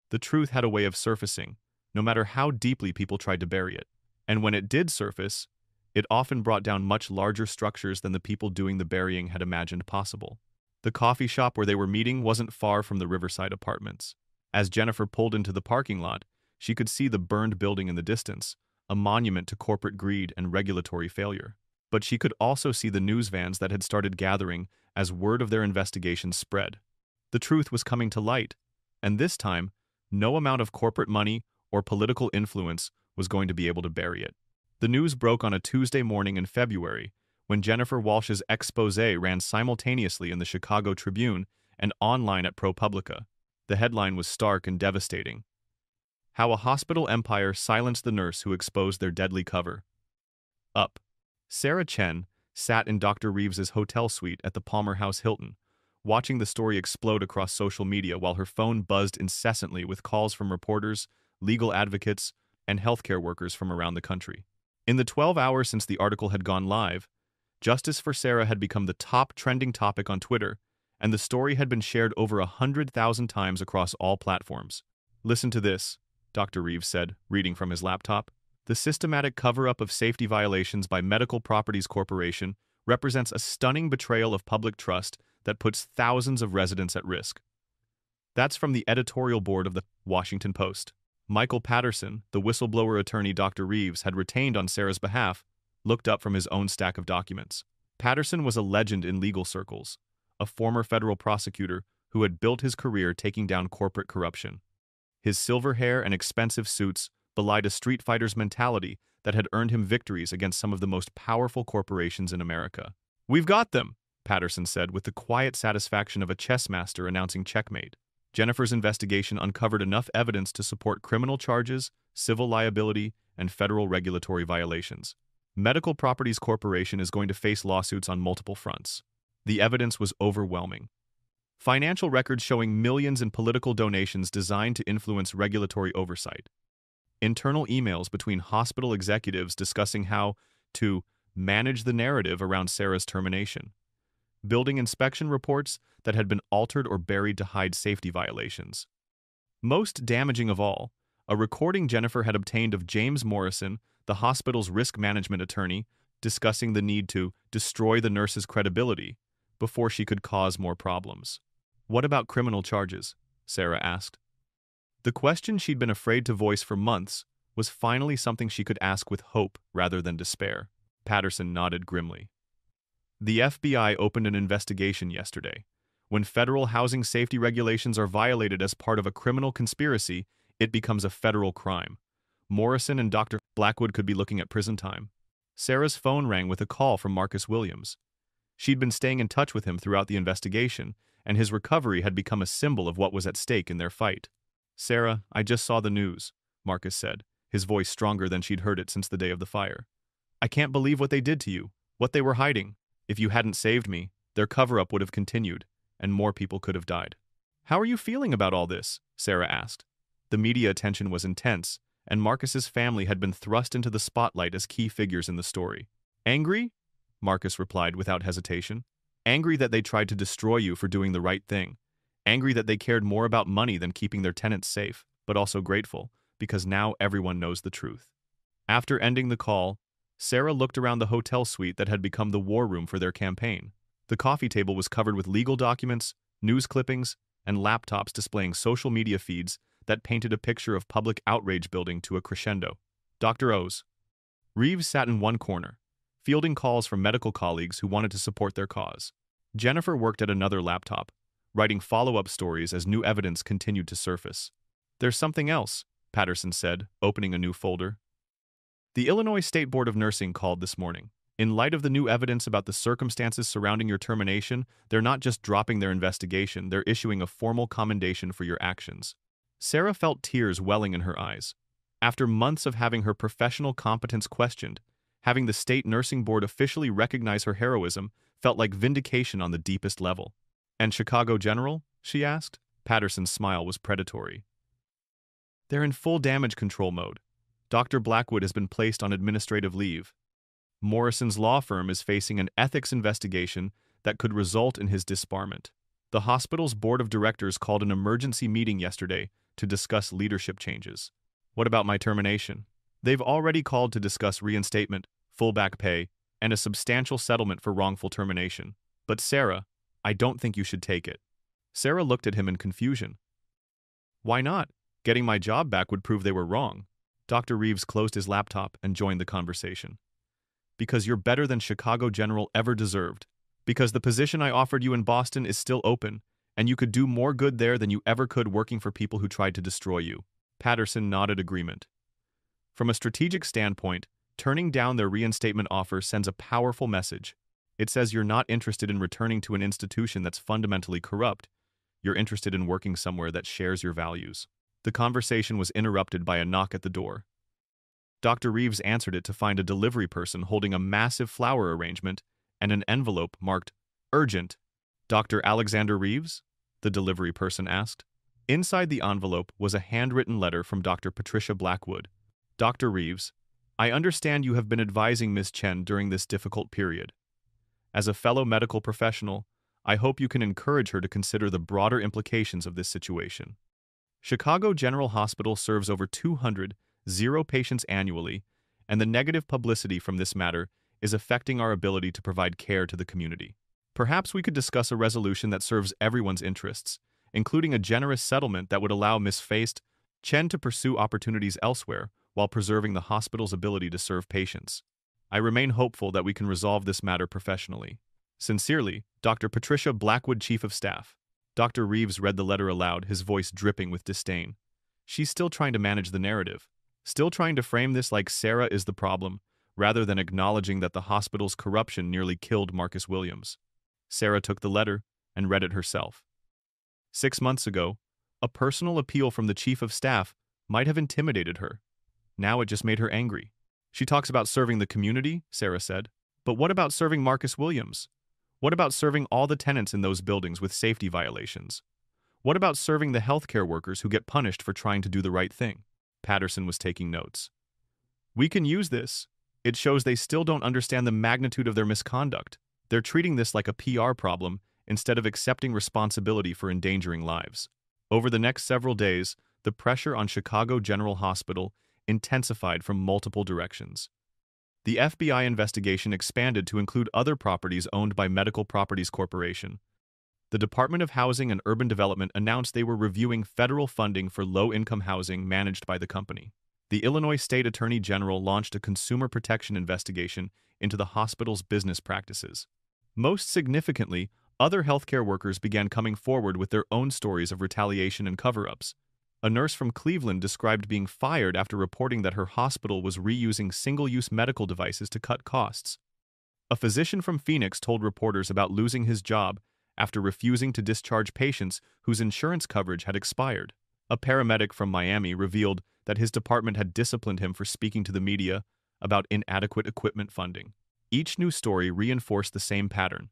Speaker 1: The truth had a way of surfacing, no matter how deeply people tried to bury it. And when it did surface, it often brought down much larger structures than the people doing the burying had imagined possible. The coffee shop where they were meeting wasn't far from the Riverside Apartments. As Jennifer pulled into the parking lot, she could see the burned building in the distance, a monument to corporate greed and regulatory failure. But she could also see the news vans that had started gathering as word of their investigations spread. The truth was coming to light, and this time, no amount of corporate money or political influence was going to be able to bury it. The news broke on a Tuesday morning in February, when Jennifer Walsh's exposé ran simultaneously in the Chicago Tribune and online at ProPublica. The headline was stark and devastating. How a hospital empire silenced the nurse who exposed their deadly cover. Up. Sarah Chen sat in Dr. Reeves's hotel suite at the Palmer House Hilton, watching the story explode across social media while her phone buzzed incessantly with calls from reporters, legal advocates, and healthcare workers from around the country. In the 12 hours since the article had gone live, Justice for Sarah had become the top trending topic on Twitter, and the story had been shared over 100,000 times across all platforms. "Listen to this," Dr. Reeves said, reading from his laptop. "The systematic cover-up of safety violations by Medical Properties Corporation represents a stunning betrayal of public trust that puts thousands of residents at risk. That's from the editorial board of the Washington Post. Michael Patterson, the whistleblower attorney Dr. Reeves had retained on Sarah's behalf, looked up from his own stack of documents. Patterson was a legend in legal circles, a former federal prosecutor who had built his career taking down corporate corruption. His silver hair and expensive suits belied a street fighter's mentality that had earned him victories against some of the most powerful corporations in America. "We've got them," Patterson said with the quiet satisfaction of a chess master announcing checkmate. Jennifer's investigation uncovered enough evidence to support criminal charges, civil liability, and federal regulatory violations. Medical Properties Corporation is going to face lawsuits on multiple fronts. The evidence was overwhelming. Financial records showing millions in political donations designed to influence regulatory oversight. Internal emails between hospital executives discussing how to manage the narrative around Sarah's termination. Building inspection reports that had been altered or buried to hide safety violations. Most damaging of all, a recording Jennifer had obtained of James Morrison, the hospital's risk management attorney, discussing the need to destroy the nurse's credibility before she could cause more problems. "What about criminal charges?" Sarah asked. The question she'd been afraid to voice for months was finally something she could ask with hope rather than despair. Patterson nodded grimly. The FBI opened an investigation yesterday. When federal housing safety regulations are violated as part of a criminal conspiracy, it becomes a federal crime. Morrison and Dr. Blackwood could be looking at prison time. Sarah's phone rang with a call from Marcus Williams. She'd been staying in touch with him throughout the investigation, and his recovery had become a symbol of what was at stake in their fight. "Sarah, I just saw the news," Marcus said, his voice stronger than she'd heard it since the day of the fire. "I can't believe what they did to you, what they were hiding. If you hadn't saved me, their cover-up would have continued, and more people could have died." "How are you feeling about all this?" Sarah asked. The media attention was intense, and Marcus's family had been thrust into the spotlight as key figures in the story. "Angry?" Marcus replied without hesitation. "Angry that they tried to destroy you for doing the right thing. Angry that they cared more about money than keeping their tenants safe, but also grateful, because now everyone knows the truth." After ending the call, Sarah looked around the hotel suite that had become the war room for their campaign. The coffee table was covered with legal documents, news clippings, and laptops displaying social media feeds that painted a picture of public outrage building to a crescendo. Dr. O's. Reeves sat in one corner, fielding calls from medical colleagues who wanted to support their cause. Jennifer worked at another laptop, writing follow-up stories as new evidence continued to surface. "There's something else," Patterson said, opening a new folder. "The Illinois State Board of Nursing called this morning. In light of the new evidence about the circumstances surrounding your termination, they're not just dropping their investigation, they're issuing a formal commendation for your actions." Sarah felt tears welling in her eyes. After months of having her professional competence questioned, having the state nursing board officially recognize her heroism felt like vindication on the deepest level. "And Chicago General?" she asked. Patterson's smile was predatory. "They're in full damage control mode. Dr. Blackwood has been placed on administrative leave. Morrison's law firm is facing an ethics investigation that could result in his disbarment. The hospital's board of directors called an emergency meeting yesterday to discuss leadership changes." "What about my termination?" "They've already called to discuss reinstatement, full back pay, and a substantial settlement for wrongful termination. But Sarah, I don't think you should take it." Sarah looked at him in confusion. "Why not? Getting my job back would prove they were wrong." Dr. Reeves closed his laptop and joined the conversation. "Because you're better than Chicago General ever deserved. Because the position I offered you in Boston is still open, and you could do more good there than you ever could working for people who tried to destroy you." Patterson nodded agreement. From a strategic standpoint, turning down their reinstatement offer sends a powerful message. It says you're not interested in returning to an institution that's fundamentally corrupt. You're interested in working somewhere that shares your values. The conversation was interrupted by a knock at the door. Dr. Reeves answered it to find a delivery person holding a massive flower arrangement and an envelope marked "Urgent." "Dr. Alexander Reeves?" the delivery person asked. Inside the envelope was a handwritten letter from Dr. Patricia Blackwood. "Dr. Reeves, I understand you have been advising Ms. Chen during this difficult period. As a fellow medical professional, I hope you can encourage her to consider the broader implications of this situation. Chicago General Hospital serves over 200 patients annually, and the negative publicity from this matter is affecting our ability to provide care to the community. Perhaps we could discuss a resolution that serves everyone's interests, including a generous settlement that would allow Ms. Chen to pursue opportunities elsewhere while preserving the hospital's ability to serve patients. I remain hopeful that we can resolve this matter professionally. Sincerely, Dr. Patricia Blackwood, Chief of Staff. Dr. Reeves read the letter aloud, his voice dripping with disdain. She's still trying to manage the narrative, still trying to frame this like Sarah is the problem, rather than acknowledging that the hospital's corruption nearly killed Marcus Williams. Sarah took the letter and read it herself. 6 months ago, a personal appeal from the Chief of Staff might have intimidated her. Now it just made her angry. She talks about serving the community, Sarah said. But what about serving Marcus Williams? What about serving all the tenants in those buildings with safety violations? What about serving the healthcare workers who get punished for trying to do the right thing? Patterson was taking notes. We can use this. It shows they still don't understand the magnitude of their misconduct. They're treating this like a PR problem instead of accepting responsibility for endangering lives. Over the next several days, the pressure on Chicago General Hospital intensified from multiple directions. The FBI investigation expanded to include other properties owned by Medical Properties Corporation. The Department of Housing and Urban Development announced they were reviewing federal funding for low-income housing managed by the company. The Illinois State Attorney General launched a consumer protection investigation into the hospital's business practices. Most significantly, other healthcare workers began coming forward with their own stories of retaliation and cover-ups. A nurse from Cleveland described being fired after reporting that her hospital was reusing single-use medical devices to cut costs. A physician from Phoenix told reporters about losing his job after refusing to discharge patients whose insurance coverage had expired. A paramedic from Miami revealed that his department had disciplined him for speaking to the media about inadequate equipment funding. Each new story reinforced the same pattern: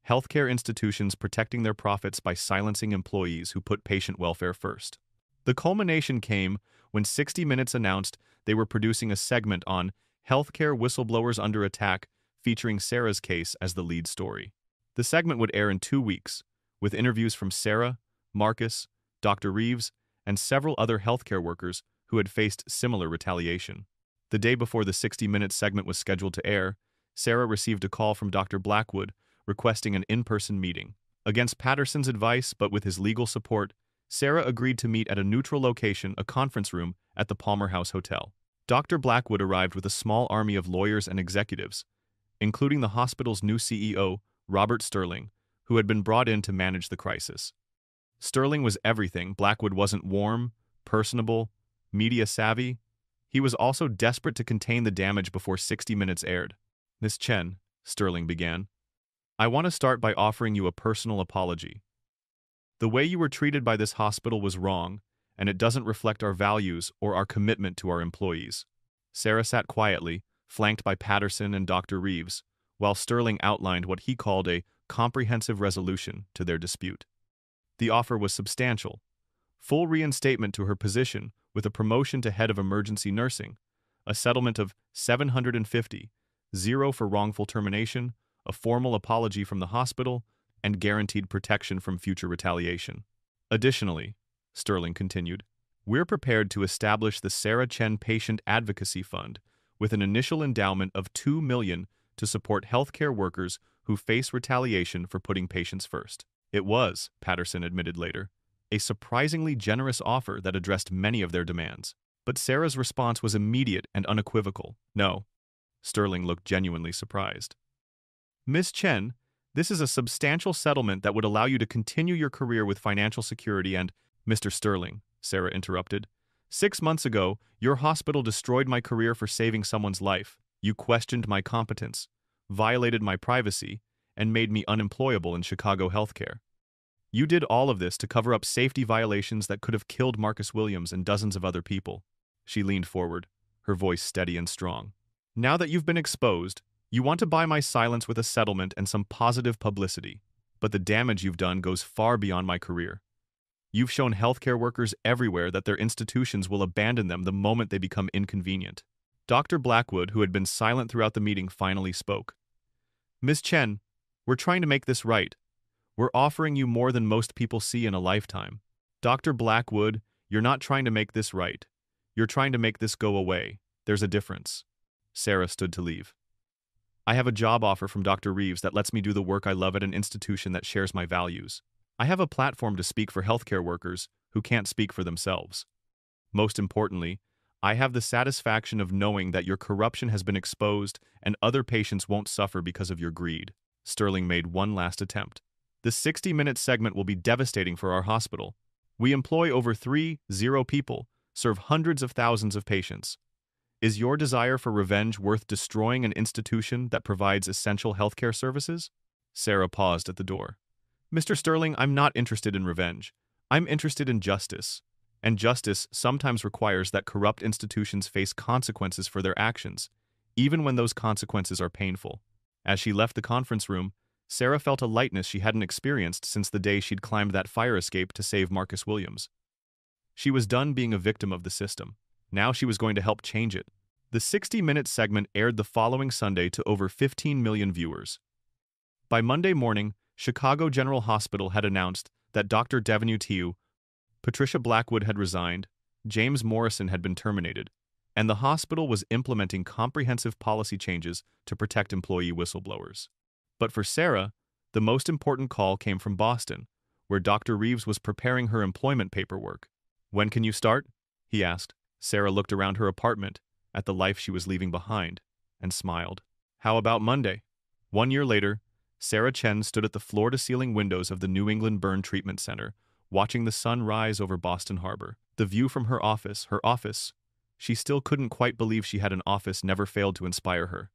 Speaker 1: healthcare institutions protecting their profits by silencing employees who put patient welfare first. The culmination came when 60 Minutes announced they were producing a segment on Healthcare Whistleblowers Under Attack, featuring Sarah's case as the lead story. The segment would air in 2 weeks, with interviews from Sarah, Marcus, Dr. Reeves, and several other healthcare workers who had faced similar retaliation. The day before the 60 Minutes segment was scheduled to air, Sarah received a call from Dr. Blackwood requesting an in-person meeting. Against Patterson's advice, but with his legal support, Sarah agreed to meet at a neutral location, a conference room at the Palmer House Hotel. Dr. Blackwood arrived with a small army of lawyers and executives, including the hospital's new CEO, Robert Sterling, who had been brought in to manage the crisis. Sterling was everything. Blackwood wasn't warm, personable, media-savvy. He was also desperate to contain the damage before 60 Minutes aired. "Miss Chen," Sterling began, "I want to start by offering you a personal apology. The way you were treated by this hospital was wrong, and it doesn't reflect our values or our commitment to our employees." Sarah sat quietly, flanked by Patterson and Dr. Reeves, while Sterling outlined what he called a comprehensive resolution to their dispute. The offer was substantial: full reinstatement to her position with a promotion to head of emergency nursing, a settlement of $750, zero for wrongful termination, a formal apology from the hospital, and guaranteed protection from future retaliation. Additionally, Sterling continued, we're prepared to establish the Sarah Chen Patient Advocacy Fund with an initial endowment of $2 million to support healthcare workers who face retaliation for putting patients first. It was, Patterson admitted later, a surprisingly generous offer that addressed many of their demands. But Sarah's response was immediate and unequivocal. No. Sterling looked genuinely surprised. "Miss Chen, this is a substantial settlement that would allow you to continue your career with financial security and—" "Mr. Sterling," Sarah interrupted, 6 months ago, your hospital destroyed my career for saving someone's life. You questioned my competence, violated my privacy, and made me unemployable in Chicago healthcare. You did all of this to cover up safety violations that could have killed Marcus Williams and dozens of other people." She leaned forward, her voice steady and strong. "Now that you've been exposed, you want to buy my silence with a settlement and some positive publicity, but the damage you've done goes far beyond my career. You've shown healthcare workers everywhere that their institutions will abandon them the moment they become inconvenient." Dr. Blackwood, who had been silent throughout the meeting, finally spoke. "Ms. Chen, we're trying to make this right. We're offering you more than most people see in a lifetime." "Dr. Blackwood, you're not trying to make this right. You're trying to make this go away. There's a difference." Sarah stood to leave. I have a job offer from Dr. Reeves that lets me do the work I love at an institution that shares my values. I have a platform to speak for healthcare workers who can't speak for themselves. Most importantly, I have the satisfaction of knowing that your corruption has been exposed and other patients won't suffer because of your greed. Sterling made one last attempt. The 60-minute segment will be devastating for our hospital. We employ over 30 people, serve hundreds of thousands of patients. Is your desire for revenge worth destroying an institution that provides essential healthcare services? Sarah paused at the door. Mr. Sterling, I'm not interested in revenge. I'm interested in justice. And justice sometimes requires that corrupt institutions face consequences for their actions, even when those consequences are painful. As she left the conference room, Sarah felt a lightness she hadn't experienced since the day she'd climbed that fire escape to save Marcus Williams. She was done being a victim of the system. Now she was going to help change it. The 60-minute segment aired the following Sunday to over 15 million viewers. By Monday morning, Chicago General Hospital had announced that Dr. Devenu Tiu, Patricia Blackwood had resigned, James Morrison had been terminated, and the hospital was implementing comprehensive policy changes to protect employee whistleblowers. But for Sarah, the most important call came from Boston, where Dr. Reeves was preparing her employment paperwork. "When can you start?" he asked. Sarah looked around her apartment, at the life she was leaving behind, and smiled. "How about Monday?" 1 year later, Sarah Chen stood at the floor-to-ceiling windows of the New England Burn Treatment Center, watching the sun rise over Boston Harbor. The view from her office, she still couldn't quite believe she had an office, never failed to inspire her.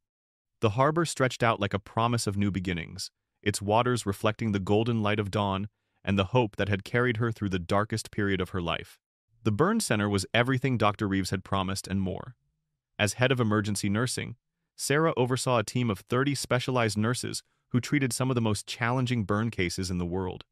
Speaker 1: The harbor stretched out like a promise of new beginnings, its waters reflecting the golden light of dawn and the hope that had carried her through the darkest period of her life. The burn center was everything Dr. Reeves had promised and more. As head of emergency nursing, Sarah oversaw a team of 30 specialized nurses who treated some of the most challenging burn cases in the world.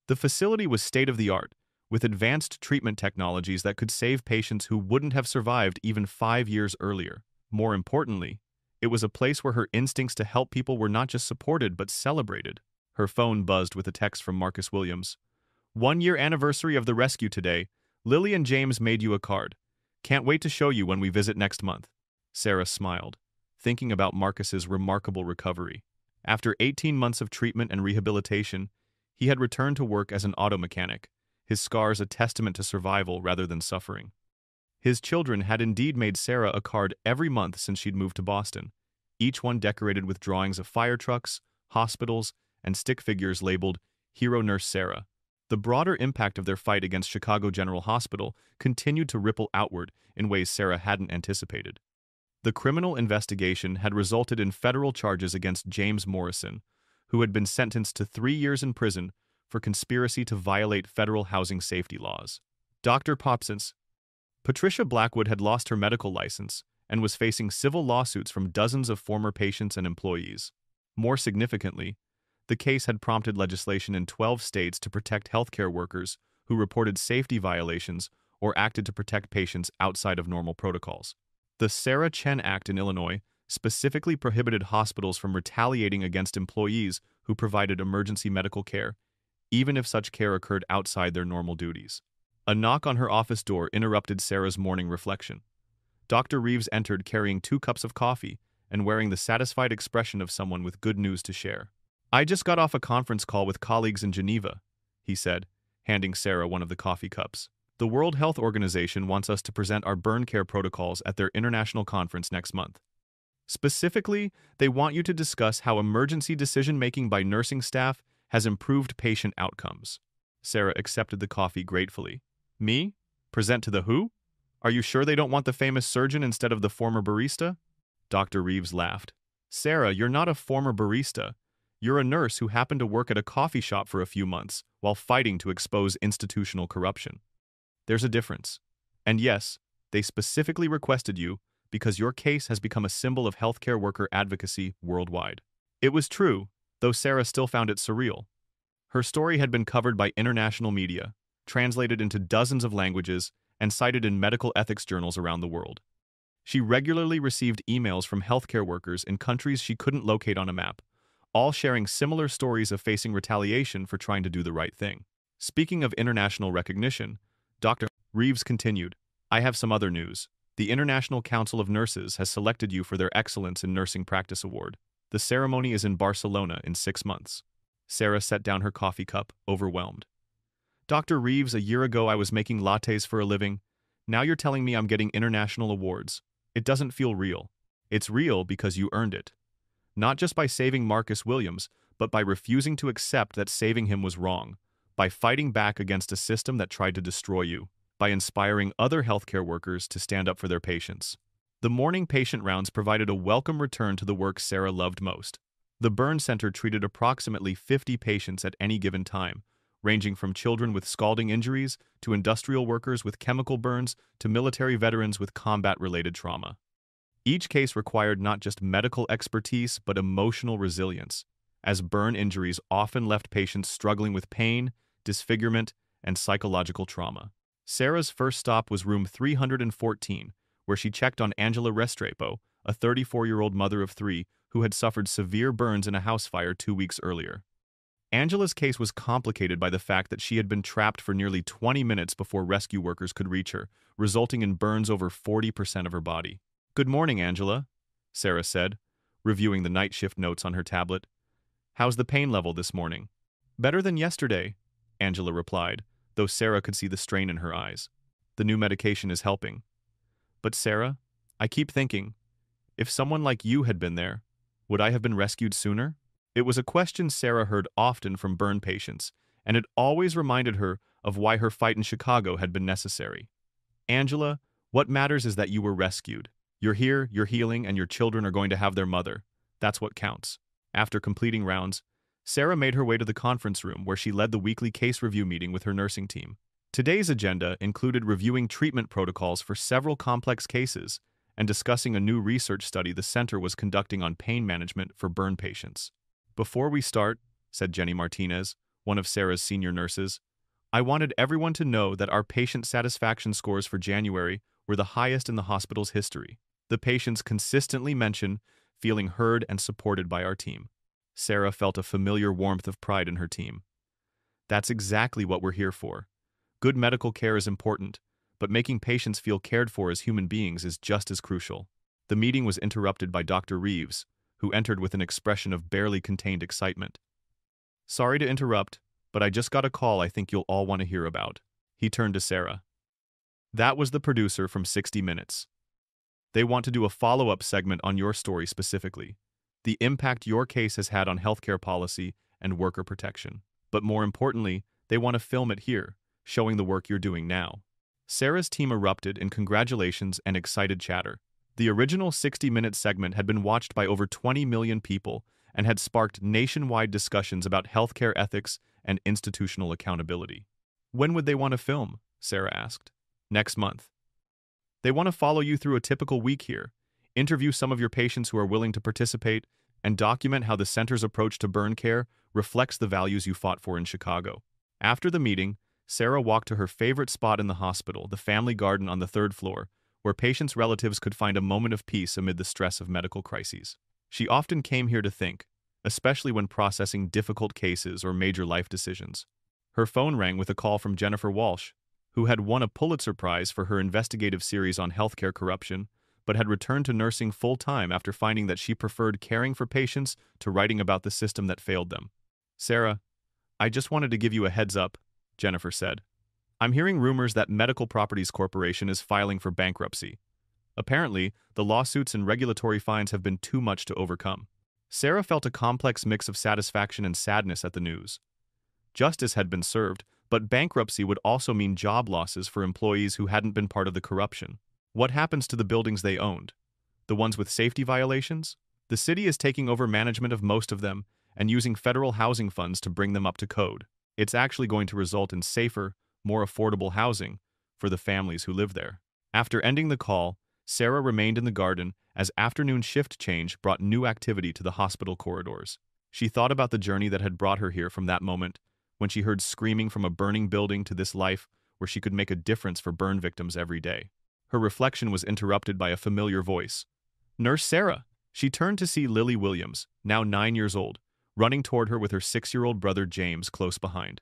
Speaker 1: The facility was state-of-the-art, with advanced treatment technologies that could save patients who wouldn't have survived even 5 years earlier. More importantly, it was a place where her instincts to help people were not just supported but celebrated. Her phone buzzed with a text from Marcus Williams. "1-year anniversary of the rescue today. Lily and James made you a card. Can't wait to show you when we visit next month." Sarah smiled, thinking about Marcus's remarkable recovery. After 18 months of treatment and rehabilitation, he had returned to work as an auto mechanic, his scars a testament to survival rather than suffering. His children had indeed made Sarah a card every month since she'd moved to Boston, each one decorated with drawings of fire trucks, hospitals, and stick figures labeled Hero Nurse Sarah. The broader impact of their fight against Chicago General Hospital continued to ripple outward in ways Sarah hadn't anticipated. The criminal investigation had resulted in federal charges against James Morrison, who had been sentenced to 3 years in prison for conspiracy to violate federal housing safety laws. Dr. Popson's Patricia Blackwood had lost her medical license and was facing civil lawsuits from dozens of former patients and employees. More significantly, the case had prompted legislation in 12 states to protect healthcare workers who reported safety violations or acted to protect patients outside of normal protocols. The Sarah Chen Act in Illinois specifically prohibited hospitals from retaliating against employees who provided emergency medical care, even if such care occurred outside their normal duties. A knock on her office door interrupted Sarah's morning reflection. Dr. Reeves entered carrying 2 cups of coffee and wearing the satisfied expression of someone with good news to share. "I just got off a conference call with colleagues in Geneva," he said, handing Sarah one of the coffee cups. "The World Health Organization wants us to present our burn care protocols at their international conference next month. Specifically, they want you to discuss how emergency decision-making by nursing staff has improved patient outcomes." Sarah accepted the coffee gratefully. "Me? Present to the WHO? Are you sure they don't want the famous surgeon instead of the former barista?" Dr. Reeves laughed. "Sarah, you're not a former barista. You're a nurse who happened to work at a coffee shop for a few months while fighting to expose institutional corruption. There's a difference. And yes, they specifically requested you because your case has become a symbol of healthcare worker advocacy worldwide." It was true, though Sarah still found it surreal. Her story had been covered by international media, translated into dozens of languages, and cited in medical ethics journals around the world. She regularly received emails from healthcare workers in countries she couldn't locate on a map, all sharing similar stories of facing retaliation for trying to do the right thing. Speaking of international recognition, Dr. Reeves continued, "I have some other news. The International Council of Nurses has selected you for their Excellence in Nursing Practice Award. The ceremony is in Barcelona in 6 months. Sarah set down her coffee cup, overwhelmed. Dr. Reeves, a year ago I was making lattes for a living. Now you're telling me I'm getting international awards. It doesn't feel real. It's real because you earned it. Not just by saving Marcus Williams, but by refusing to accept that saving him was wrong, by fighting back against a system that tried to destroy you, by inspiring other healthcare workers to stand up for their patients. The morning patient rounds provided a welcome return to the work Sarah loved most. The burn center treated approximately 50 patients at any given time, ranging from children with scalding injuries to industrial workers with chemical burns to military veterans with combat-related trauma. Each case required not just medical expertise but emotional resilience, as burn injuries often left patients struggling with pain, disfigurement, and psychological trauma. Sarah's first stop was room 314, where she checked on Angela Restrepo, a 34-year-old mother of 3 who had suffered severe burns in a house fire 2 weeks earlier. Angela's case was complicated by the fact that she had been trapped for nearly 20 minutes before rescue workers could reach her, resulting in burns over 40% of her body. "Good morning, Angela," Sarah said, reviewing the night shift notes on her tablet. "How's the pain level this morning?" "Better than yesterday," Angela replied, though Sarah could see the strain in her eyes. "The new medication is helping." "But Sarah, I keep thinking, if someone like you had been there, would I have been rescued sooner?" It was a question Sarah heard often from burn patients, and it always reminded her of why her fight in Chicago had been necessary. "Angela, what matters is that you were rescued. You're here, you're healing, and your children are going to have their mother. That's what counts." After completing rounds, Sarah made her way to the conference room where she led the weekly case review meeting with her nursing team. Today's agenda included reviewing treatment protocols for several complex cases and discussing a new research study the center was conducting on pain management for burn patients. "Before we start," said Jenny Martinez, one of Sarah's senior nurses, "I wanted everyone to know that our patient satisfaction scores for January were the highest in the hospital's history. The patients consistently mention feeling heard and supported by our team." Sarah felt a familiar warmth of pride in her team. "That's exactly what we're here for. Good medical care is important, but making patients feel cared for as human beings is just as crucial." The meeting was interrupted by Dr. Reeves, who entered with an expression of barely contained excitement. "Sorry to interrupt, but I just got a call I think you'll all want to hear about." He turned to Sarah. "That was the producer from 60 Minutes. They want to do a follow-up segment on your story specifically, the impact your case has had on healthcare policy and worker protection. But more importantly, they want to film it here, showing the work you're doing now." Sarah's team erupted in congratulations and excited chatter. The original 60-minute segment had been watched by over 20 million people and had sparked nationwide discussions about healthcare ethics and institutional accountability. "When would they want to film?" Sarah asked. "Next month. They want to follow you through a typical week here, interview some of your patients who are willing to participate, and document how the center's approach to burn care reflects the values you fought for in Chicago." After the meeting, Sarah walked to her favorite spot in the hospital, the family garden on the 3rd floor, where patients' relatives could find a moment of peace amid the stress of medical crises. She often came here to think, especially when processing difficult cases or major life decisions. Her phone rang with a call from Jennifer Walsh, who had won a Pulitzer Prize for her investigative series on healthcare corruption, but had returned to nursing full-time after finding that she preferred caring for patients to writing about the system that failed them. "Sarah, I just wanted to give you a heads up," Jennifer said. "I'm hearing rumors that Medical Properties Corporation is filing for bankruptcy. Apparently, the lawsuits and regulatory fines have been too much to overcome." Sarah felt a complex mix of satisfaction and sadness at the news. Justice had been served, but bankruptcy would also mean job losses for employees who hadn't been part of the corruption. What happens to the buildings they owned? The ones with safety violations? The city is taking over management of most of them and using federal housing funds to bring them up to code. It's actually going to result in safer, more affordable housing for the families who live there. After ending the call, Sarah remained in the garden as afternoon shift change brought new activity to the hospital corridors. She thought about the journey that had brought her here from that moment when she heard screaming from a burning building to this life where she could make a difference for burn victims every day. Her reflection was interrupted by a familiar voice. "Nurse Sarah!" She turned to see Lily Williams, now 9 years old, running toward her with her 6-year-old brother James close behind.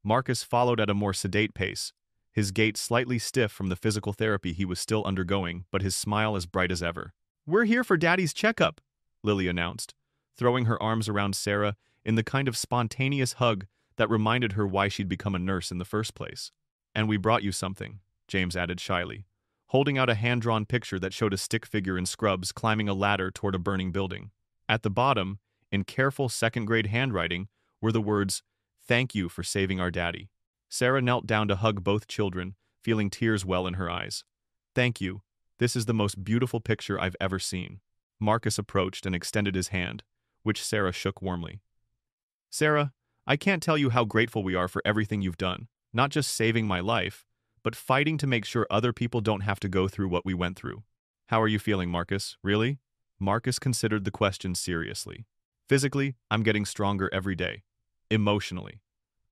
Speaker 1: Marcus followed at a more sedate pace, his gait slightly stiff from the physical therapy he was still undergoing, but his smile as bright as ever. "We're here for Daddy's checkup," Lily announced, throwing her arms around Sarah in the kind of spontaneous hug that reminded her why she'd become a nurse in the first place. "And we brought you something," James added shyly, holding out a hand-drawn picture that showed a stick figure in scrubs climbing a ladder toward a burning building. At the bottom, in careful second-grade handwriting, were the words, "Thank you for saving our daddy." Sarah knelt down to hug both children, feeling tears well in her eyes. "Thank you. This is the most beautiful picture I've ever seen." Marcus approached and extended his hand, which Sarah shook warmly. "Sarah, I can't tell you how grateful we are for everything you've done, not just saving my life, but fighting to make sure other people don't have to go through what we went through." "How are you feeling, Marcus? Really?" Marcus considered the question seriously. "Physically, I'm getting stronger every day. Emotionally,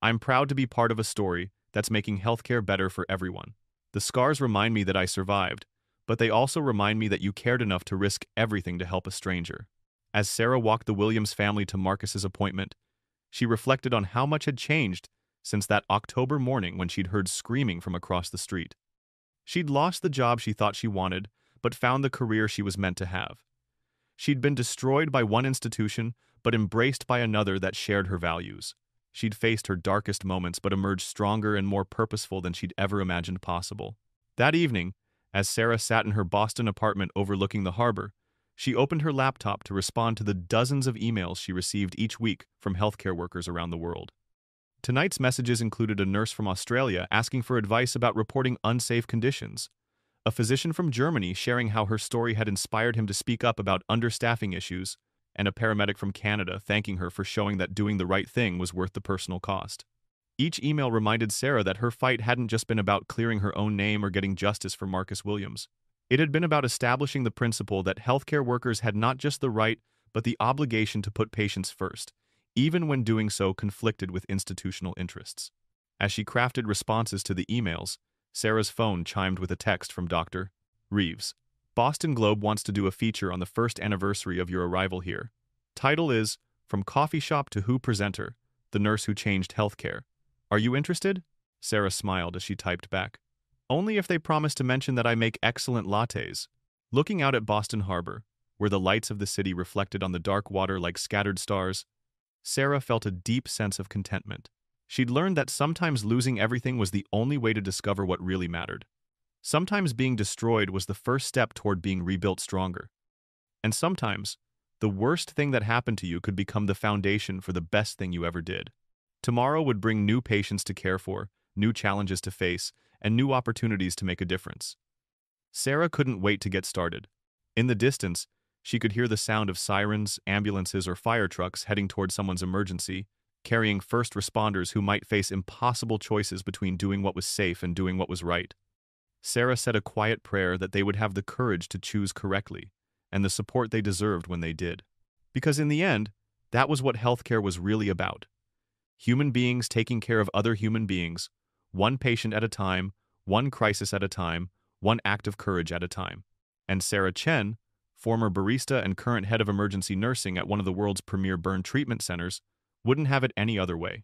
Speaker 1: I'm proud to be part of a story that's making healthcare better for everyone. The scars remind me that I survived, but they also remind me that you cared enough to risk everything to help a stranger." As Sarah walked the Williams family to Marcus's appointment, she reflected on how much had changed since that October morning when she'd heard screaming from across the street. She'd lost the job she thought she wanted, but found the career she was meant to have. She'd been destroyed by one institution, but embraced by another that shared her values. She'd faced her darkest moments, but emerged stronger and more purposeful than she'd ever imagined possible. That evening, as Sarah sat in her Boston apartment overlooking the harbor, she opened her laptop to respond to the dozens of emails she received each week from healthcare workers around the world. Tonight's messages included a nurse from Australia asking for advice about reporting unsafe conditions, a physician from Germany sharing how her story had inspired him to speak up about understaffing issues, and a paramedic from Canada thanking her for showing that doing the right thing was worth the personal cost. Each email reminded Sarah that her fight hadn't just been about clearing her own name or getting justice for Marcus Williams. It had been about establishing the principle that healthcare workers had not just the right, but the obligation to put patients first, even when doing so conflicted with institutional interests. As she crafted responses to the emails, Sarah's phone chimed with a text from Dr. Reeves. "Boston Globe wants to do a feature on the first anniversary of your arrival here. Title is, From Coffee Shop to Who Presenter, The Nurse Who Changed Healthcare. Are you interested?" Sarah smiled as she typed back. "Only if they promise to mention that I make excellent lattes." Looking out at Boston Harbor, where the lights of the city reflected on the dark water like scattered stars, Sarah felt a deep sense of contentment. She'd learned that sometimes losing everything was the only way to discover what really mattered. Sometimes being destroyed was the first step toward being rebuilt stronger. And sometimes, the worst thing that happened to you could become the foundation for the best thing you ever did. Tomorrow would bring new patients to care for, new challenges to face, and new opportunities to make a difference. Sarah couldn't wait to get started. In the distance, she could hear the sound of sirens, ambulances, or fire trucks heading toward someone's emergency, carrying first responders who might face impossible choices between doing what was safe and doing what was right. Sarah said a quiet prayer that they would have the courage to choose correctly, and the support they deserved when they did. Because in the end, that was what healthcare was really about. Human beings taking care of other human beings, one patient at a time, one crisis at a time, one act of courage at a time. And Sarah Chen, former barista and current head of emergency nursing at one of the world's premier burn treatment centers, wouldn't have it any other way.